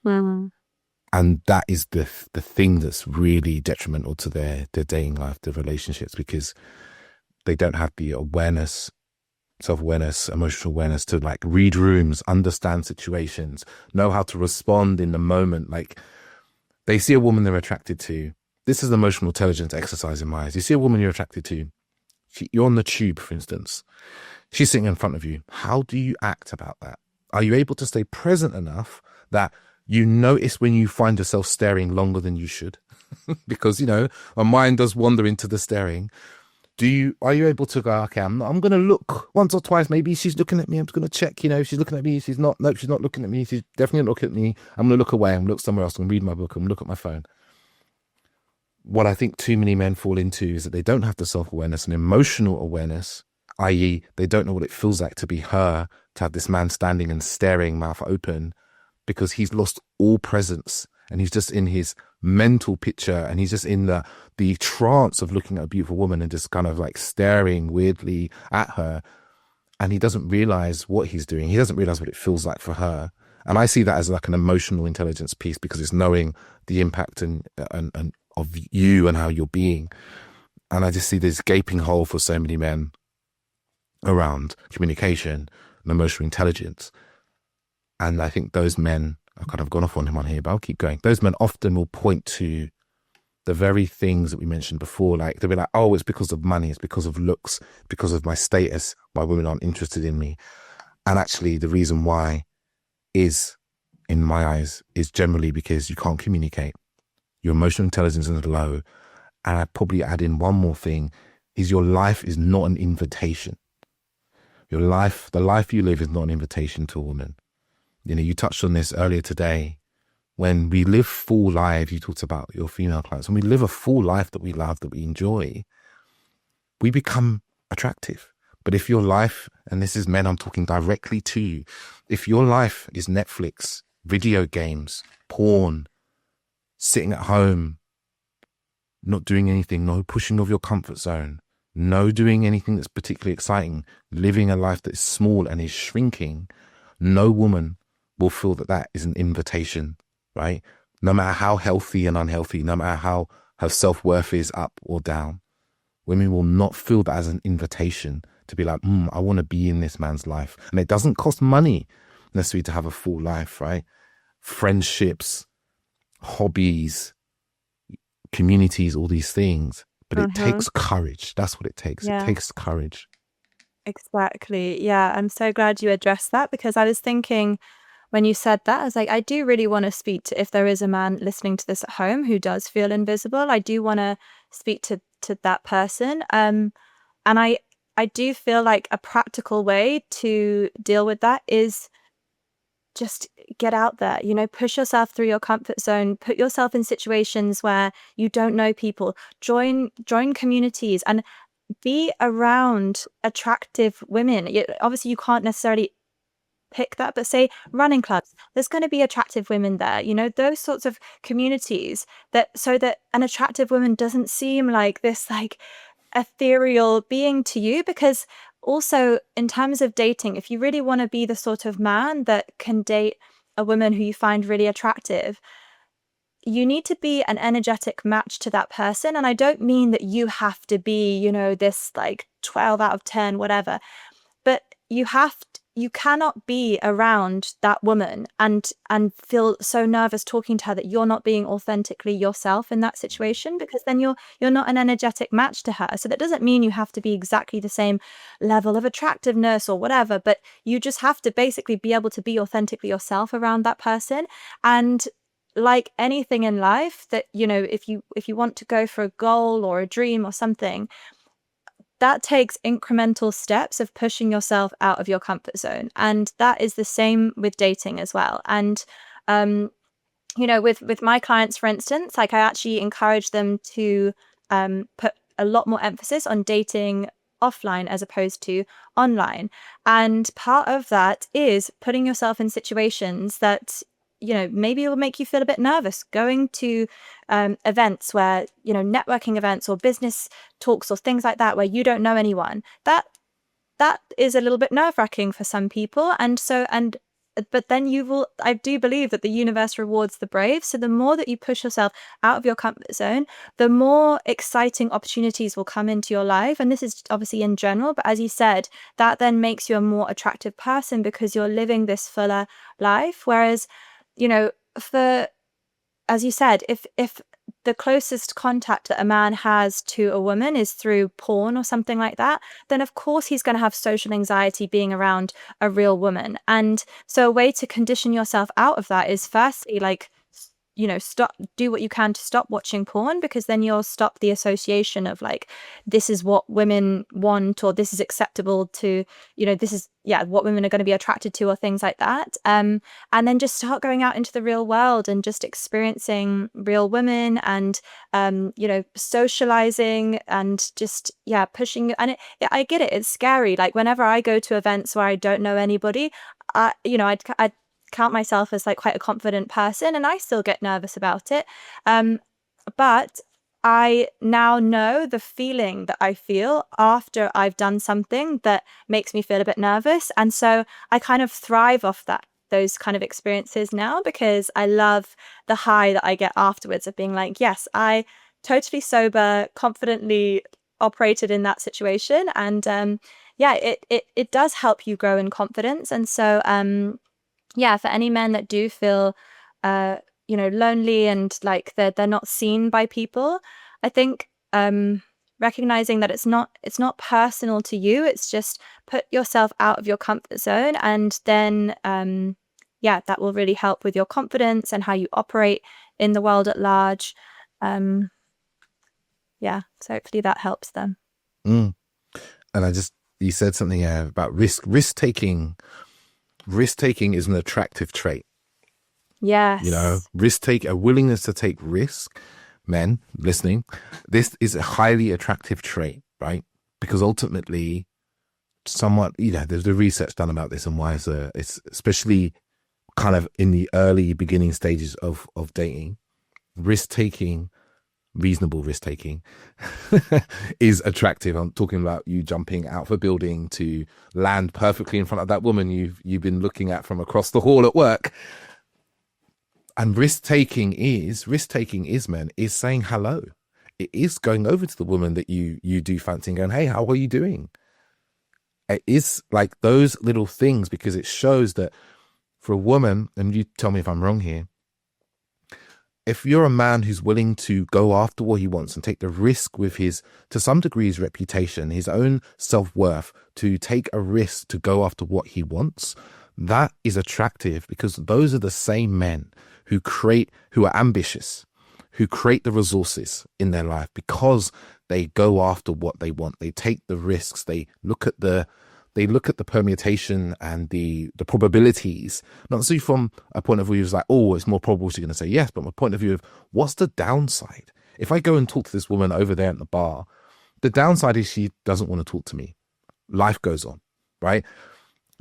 And that is the thing that's really detrimental to their dating life, their relationships, because they don't have the awareness, self-awareness, emotional awareness to like read rooms, understand situations, know how to respond in the moment. Like they see a woman they're attracted to. This is an emotional intelligence exercise in my eyes. You see a woman you're attracted to. You're on the tube, for instance. She's sitting in front of you. How do you act about that? Are you able to stay present enough that you notice when you find yourself staring longer than you should? Because, you know, our mind does wander into the staring. Are you able to go, okay, I'm going to look once or twice. Maybe she's looking at me. I'm just going to check, you know, if she's looking at me. She's not. Nope, she's not looking at me. She's definitely not looking at me. I'm going to look away. I'm going to look somewhere else. I'm going to read my book. I'm going to look at my phone. What I think too many men fall into is that they don't have the self-awareness and emotional awareness, i.e. they don't know what it feels like to be her, to have this man standing and staring, mouth open, because he's lost all presence and he's just in his mental picture and he's just in the trance of looking at a beautiful woman and just kind of like staring weirdly at her. And he doesn't realize what he's doing. He doesn't realize what it feels like for her. And I see that as like an emotional intelligence piece, because it's knowing the impact and of you and how you're being. And I just see this gaping hole for so many men around communication and emotional intelligence. And I think those men, I've kind of gone off on him on here, but I'll keep going. Those men often will point to the very things that we mentioned before. Like they'll be like, oh, it's because of money. It's because of looks, because of my status. Why women aren't interested in me. And actually the reason why is, in my eyes, is generally because you can't communicate. Your emotional intelligence is low. And I'd probably add in one more thing, is your life is not an invitation. Your life, the life you live is not an invitation to a woman. You know, you touched on this earlier today. When we live full lives, you talked about your female clients. When we live a full life that we love, that we enjoy, we become attractive. But if your life, and this is men, I'm talking directly to you. If your life is Netflix, video games, porn, sitting at home, not doing anything, no pushing of your comfort zone, no doing anything that's particularly exciting, living a life that is small and is shrinking, no woman will feel that that is an invitation, right? No matter how healthy and unhealthy, no matter how her self-worth is up or down, women will not feel that as an invitation to be like, I want to be in this man's life. And it doesn't cost money necessarily to have a full life, right? Friendships, hobbies, communities, all these things. But it takes courage. That's what it takes. Yeah. It takes courage. Exactly. Yeah, I'm so glad you addressed that, because I was thinking when you said that, I was like, I do really want to speak to, if there is a man listening to this at home who does feel invisible, I do want to speak to that person. And I do feel like a practical way to deal with that is just get out there, push yourself through your comfort zone, put yourself in situations where you don't know people, join communities, and be around attractive women. Obviously, you can't necessarily pick that, but say running clubs, there's going to be attractive women there, those sorts of communities, so that an attractive woman doesn't seem like this like ethereal being to you. Because also, in terms of dating, if you really want to be the sort of man that can date a woman who you find really attractive, you need to be an energetic match to that person. And I don't mean that you have to be, this like 12 out of 10, whatever, but you cannot be around that woman and feel so nervous talking to her that you're not being authentically yourself in that situation, because then you're not an energetic match to her. So that doesn't mean you have to be exactly the same level of attractiveness or whatever, but you just have to basically be able to be authentically yourself around that person. And like anything in life, that if you want to go for a goal or a dream or something, that takes incremental steps of pushing yourself out of your comfort zone. And that is the same with dating as well. And with my clients, for instance, like I actually encourage them to put a lot more emphasis on dating offline as opposed to online. And part of that is putting yourself in situations that maybe it will make you feel a bit nervous, going to events where, networking events or business talks or things like that, where you don't know anyone. That is a little bit nerve-wracking for some people. But then I do believe that the universe rewards the brave. So the more that you push yourself out of your comfort zone, the more exciting opportunities will come into your life. And this is obviously in general, but as you said, that then makes you a more attractive person because you're living this fuller life. Whereas, for, as you said, if the closest contact that a man has to a woman is through porn or something like that, then of course he's going to have social anxiety being around a real woman. And so a way to condition yourself out of that is firstly, like, do what you can to stop watching porn, because then you'll stop the association of like, this is what women want, or this is acceptable to, this is, what women are going to be attracted to, or things like that. And then just start going out into the real world and just experiencing real women and, socializing and just, pushing. And I get it. It's scary. Like whenever I go to events where I don't know anybody, I'd count myself as like quite a confident person, and I still get nervous about it. But I now know the feeling that I feel after I've done something that makes me feel a bit nervous. And so I kind of thrive off those kind of experiences now, because I love the high that I get afterwards of being like, yes, I totally sober, confidently operated in that situation. And it does help you grow in confidence. And so for any men that do feel, lonely and like they're not seen by people, I think recognizing that it's not personal to you. It's just put yourself out of your comfort zone, and then that will really help with your confidence and how you operate in the world at large. So hopefully that helps them. And you said something about risk taking. Risk taking is an attractive trait. Yes. A willingness to take risk. Men listening, this is a highly attractive trait, right? Because ultimately, there's the research done about this and why it's especially kind of in the early beginning stages of dating, reasonable risk taking is attractive. I'm talking about you jumping out of a building to land perfectly in front of that woman you've been looking at from across the hall at work. And risk taking is saying hello. It is going over to the woman that you do fancy and going, hey, how are you doing? It is like those little things, because it shows that for a woman, and you tell me if I'm wrong here, if you're a man who's willing to go after what he wants and take the risk with to some degree, his reputation, his own self-worth, to take a risk to go after what he wants, that is attractive, because those are the same men who are ambitious, who create the resources in their life, because They go after what they want. They take the risks. They look at the permutation and the probabilities, not necessarily from a point of view of like, oh, it's more probable she's going to say yes, but my point of view of what's the downside? If I go and talk to this woman over there at the bar, the downside is she doesn't want to talk to me. Life goes on, right?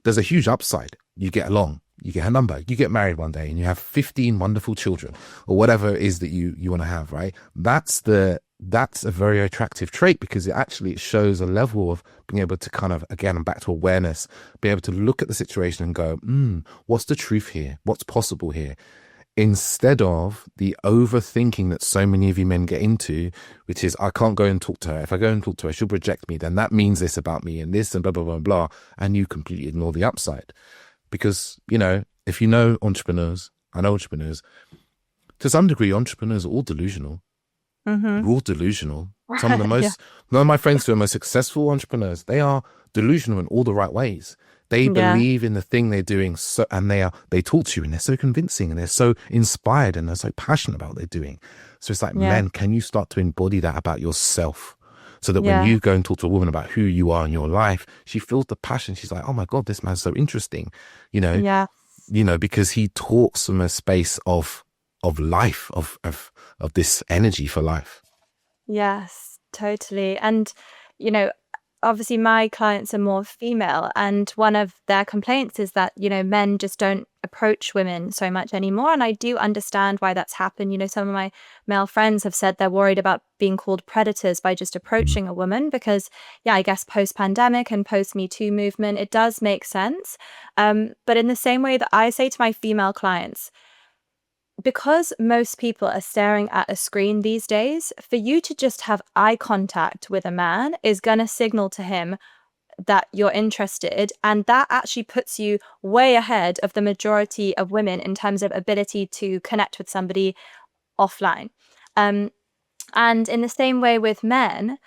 There's a huge upside. You get along, you get her number, you get married one day and you have 15 wonderful children or whatever it is that you want to have, right? That's a very attractive trait because it shows a level of being able to kind of, again, I'm back to awareness, be able to look at the situation and go, what's the truth here? What's possible here? Instead of the overthinking that so many of you men get into, which is, I can't go and talk to her. If I go and talk to her, she'll reject me. Then that means this about me and this and blah, blah, blah, blah. And you completely ignore the upside. Because, if you know entrepreneurs, I know entrepreneurs, to some degree, entrepreneurs are all delusional. Mm-hmm. We're all delusional. Some of the most, none of my friends who are most successful entrepreneurs, they are delusional in all the right ways. They believe in the thing they're doing, and they talk to you, and they're so convincing, and they're so inspired, and they're so passionate about what they're doing. So it's like, men, can you start to embody that about yourself, so that when you go and talk to a woman about who you are in your life, she feels the passion. She's like, oh my God, this man's so interesting, because he talks from a space of life, of this energy for life. Yes, totally. And, obviously my clients are more female, and one of their complaints is that, men just don't approach women so much anymore. And I do understand why that's happened. Some of my male friends have said they're worried about being called predators by just approaching a woman because, I guess post-pandemic and post-Me Too movement, it does make sense. But in the same way that I say to my female clients, because most people are staring at a screen these days, for you to just have eye contact with a man is going to signal to him that you're interested. And that actually puts you way ahead of the majority of women in terms of ability to connect with somebody offline. And in the same way with men,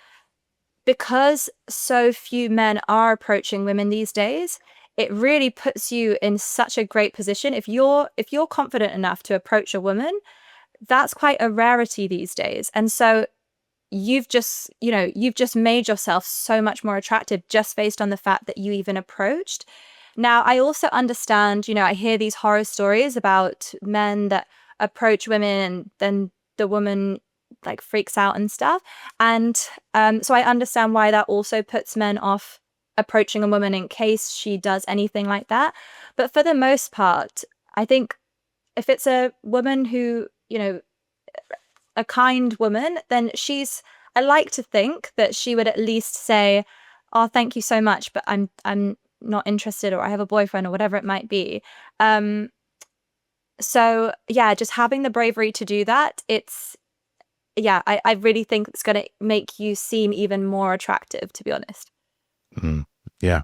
because so few men are approaching women these days, it really puts you in such a great position. If you're confident enough to approach a woman, that's quite a rarity these days. And so you've just made yourself so much more attractive just based on the fact that you even approached. Now, I also understand, I hear these horror stories about men that approach women and then the woman like freaks out and stuff. And so I understand why that also puts men off approaching a woman in case she does anything like that. But for the most part, I think if it's a woman who, a kind woman, then I like to think that she would at least say, oh, thank you so much, but I'm not interested, or I have a boyfriend, or whatever it might be. So just having the bravery to do that, I really think it's going to make you seem even more attractive, to be honest. Yeah.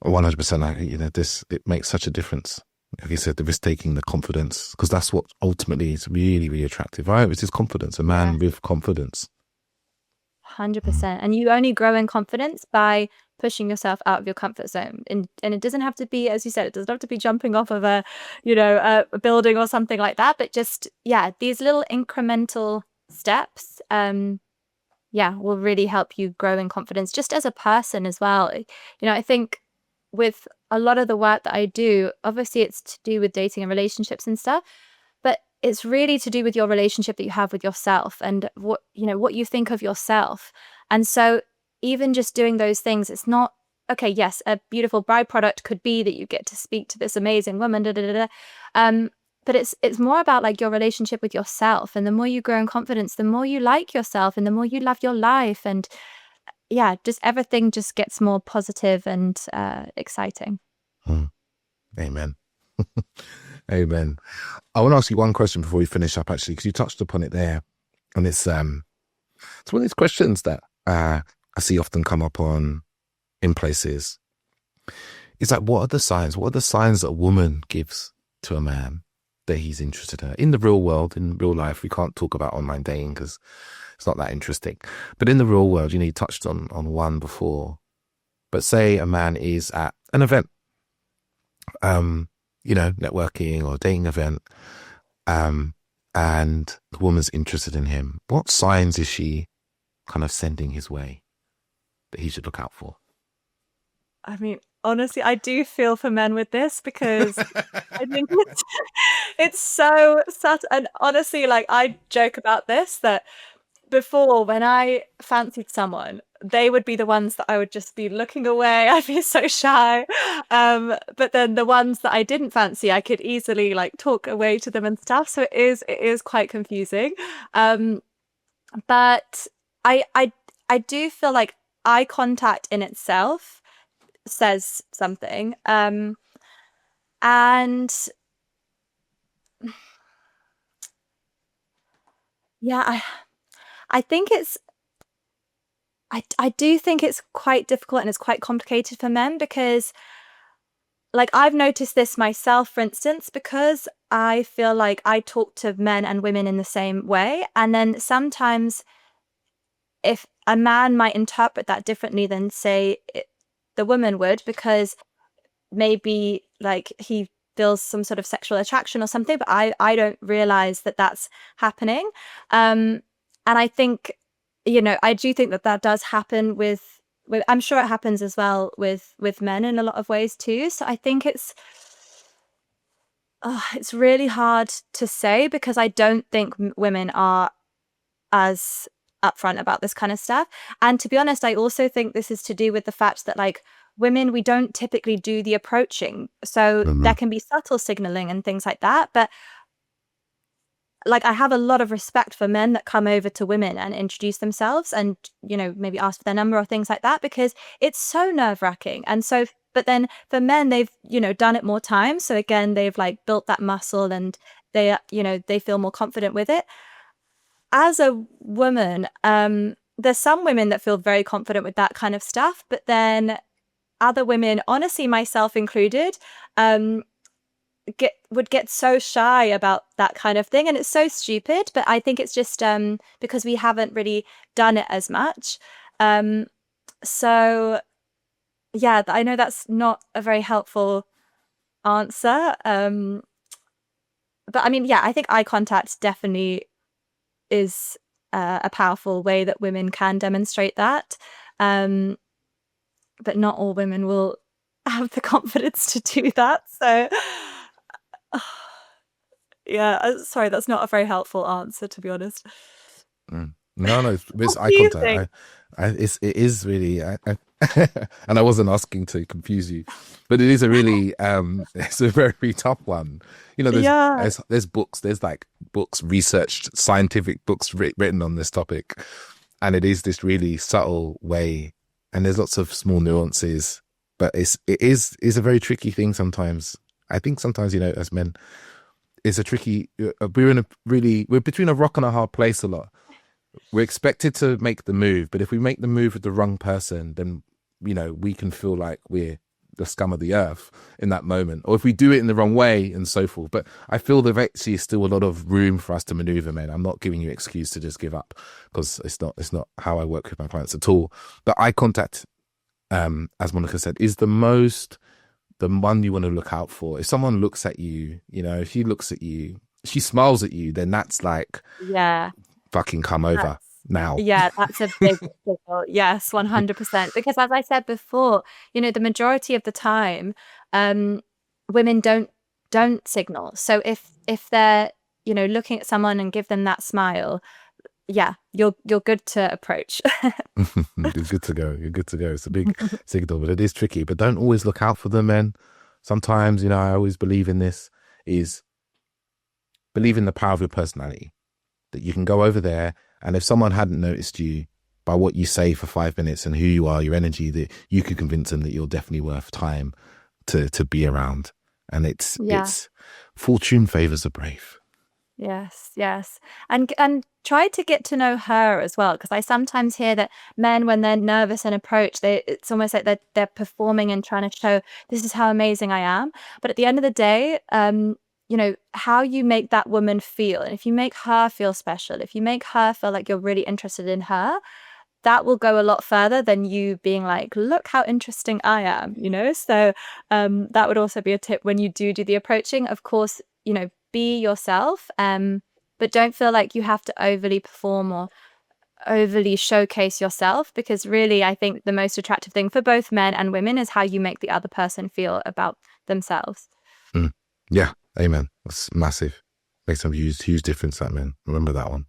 100%. It makes such a difference. Like you said, the risk taking, the confidence, because that's what ultimately is really, really attractive, right? It's his confidence, a man with confidence. 100%. And you only grow in confidence by pushing yourself out of your comfort zone. And it doesn't have to be, as you said, it doesn't have to be jumping off of a building or something like that, but just, these little incremental steps, will really help you grow in confidence just as a person as well. I think with a lot of the work that I do, obviously it's to do with dating and relationships and stuff, but it's really to do with your relationship that you have with yourself and what you think of yourself. And so even just doing those things, it's not, okay, yes, a beautiful byproduct could be that you get to speak to this amazing woman, but it's more about like your relationship with yourself. And the more you grow in confidence, the more you like yourself and the more you love your life. And just everything just gets more positive and exciting. Amen. Amen. I want to ask you one question before we finish up, actually, because you touched upon it there. And it's one of these questions that I see often come up in places. It's like, what are the signs? What are the signs that a woman gives to a man that he's interested in her? In the real world, in real life, we can't talk about online dating because it's not that interesting. But in the real world, you touched on one before. But say a man is at an event, networking or dating event, and the woman's interested in him, what signs is she kind of sending his way that he should look out for? I mean, honestly, I do feel for men with this because I think it's so subtle. And honestly, like I joke about this that before when I fancied someone, they would be the ones that I would just be looking away. I'd be so shy. But then the ones that I didn't fancy, I could easily like talk away to them and stuff. So it is quite confusing. But I do feel like eye contact in itself says something. And yeah, I think I do think it's quite difficult and it's quite complicated for men because like I've noticed this myself, for instance, because I feel like I talk to men and women in the same way. And then sometimes if a man might interpret that differently than say the woman would, because maybe like he feels some sort of sexual attraction or something, but I don't realize that that's happening. And I think, I do think that that does happen with I'm sure it happens as well with men in a lot of ways too. So I think it's really hard to say because I don't think women are as upfront about this kind of stuff. And to be honest, I also think this is to do with the fact that like women, we don't typically do the approaching. So there can be subtle signaling and things like that. But like I have a lot of respect for men that come over to women and introduce themselves and, maybe ask for their number or things like that because it's so nerve-wracking. And so, but then for men, they've, done it more times. So again, they've like built that muscle and they, they feel more confident with it. As a woman, there's some women that feel very confident with that kind of stuff, but then other women, honestly, myself included, would get so shy about that kind of thing, and it's so stupid. But I think it's just because we haven't really done it as much. So yeah, I know that's not a very helpful answer. But I mean, yeah, I think eye contact definitely is a powerful way that women can demonstrate that. But not all women will have the confidence to do that. So, yeah, sorry, that's not a very helpful answer, to be honest. No, it's What eye do you contact. think? It is really, and I wasn't asking to confuse you, but it is a really, it's a very tough one. Yeah, There's books, there's like books, researched scientific books written on this topic, and it is this really subtle way, and there's lots of small nuances, but it is a very tricky thing sometimes. I think sometimes, as men, it's a tricky. We're between a rock and a hard place a lot. We're expected to make the move, but if we make the move with the wrong person, then we can feel like we're the scum of the earth in that moment, or if we do it in the wrong way and so forth. But I feel there actually is still a lot of room for us to maneuver, man. I'm not giving you an excuse to just give up because it's not how I work with my clients at all. But eye contact, as Monica said, is the one you want to look out for. If someone looks at you, if she looks at you, she smiles at you, then that's like, yeah. fucking come over now. Yeah, that's a big signal. Yes, 100%. Because as I said before, the majority of the time, women don't signal. So if they're, looking at someone and give them that smile, yeah, you're good to approach. You're good to go. You're good to go. It's a big signal, but it is tricky. But don't always look out for the men. Sometimes, I always believe in this, is believe in the power of your personality. That you can go over there, and if someone hadn't noticed you by what you say for 5 minutes and who you are, your energy, that you could convince them that you're definitely worth time to be around. And it's fortune favors the brave. Yes. And try to get to know her as well, because I sometimes hear that men, when they're nervous and approach, it's almost like they're performing and trying to show this is how amazing I am. But at the end of the day, how you make that woman feel, and if you make her feel special, if you make her feel like you're really interested in her, that will go a lot further than you being like, look how interesting I am, So that would also be a tip when you do the approaching. Of course, be yourself, but don't feel like you have to overly perform or overly showcase yourself, because really I think the most attractive thing for both men and women is how you make the other person feel about themselves. Yeah, amen. That's massive. Makes a huge difference, that, man. Remember that one.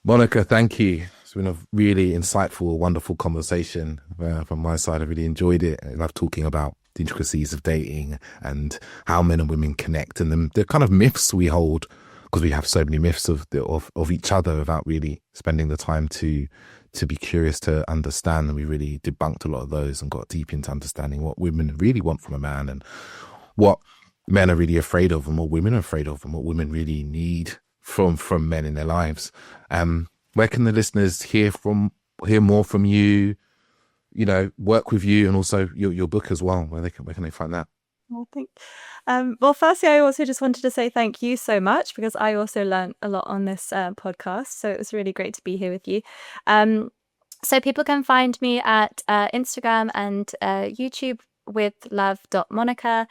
Monica, thank you. It's been a really insightful, wonderful conversation from my side. I really enjoyed it. I love talking about the intricacies of dating and how men and women connect, and the kind of myths we hold, because we have so many myths of each other without really spending the time to be curious to understand. And we really debunked a lot of those and got deep into understanding what women really want from a man, and what men are really afraid of, and what women are afraid of, and what women really need from men in their lives. Where can the listeners hear more from you, work with you, and also your book as well? Where can they find that? Well, firstly, I also just wanted to say thank you so much, because I also learned a lot on this podcast. So it was really great to be here with you. So people can find me at Instagram and YouTube with love.monica.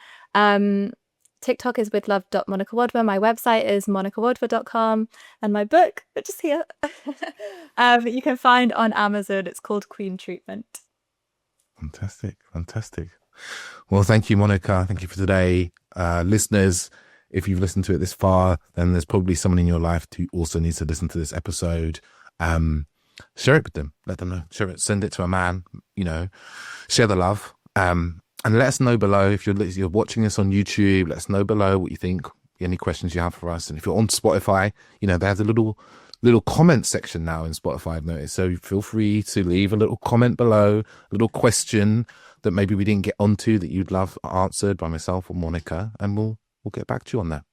TikTok is with love.monicawadwa. My website is monicawadwa.com, and my book, which is here, you can find on Amazon. It's called Queen Treatment. Fantastic. Well, thank you, Monica. Thank you for today. Listeners, if you've listened to it this far, then there's probably someone in your life who also needs to listen to this episode. Share it with them. Let them know. Share it. Send it to a man. Share the love. And let us know below, if you're watching this on YouTube, let us know below what you think, any questions you have for us. And if you're on Spotify, there's a little comment section now in Spotify, I've noticed. So feel free to leave a little comment below, a little question that maybe we didn't get onto that you'd love answered by myself or Monica, and we'll get back to you on that.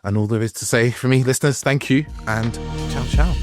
And all there is to say for me, listeners, thank you, and ciao.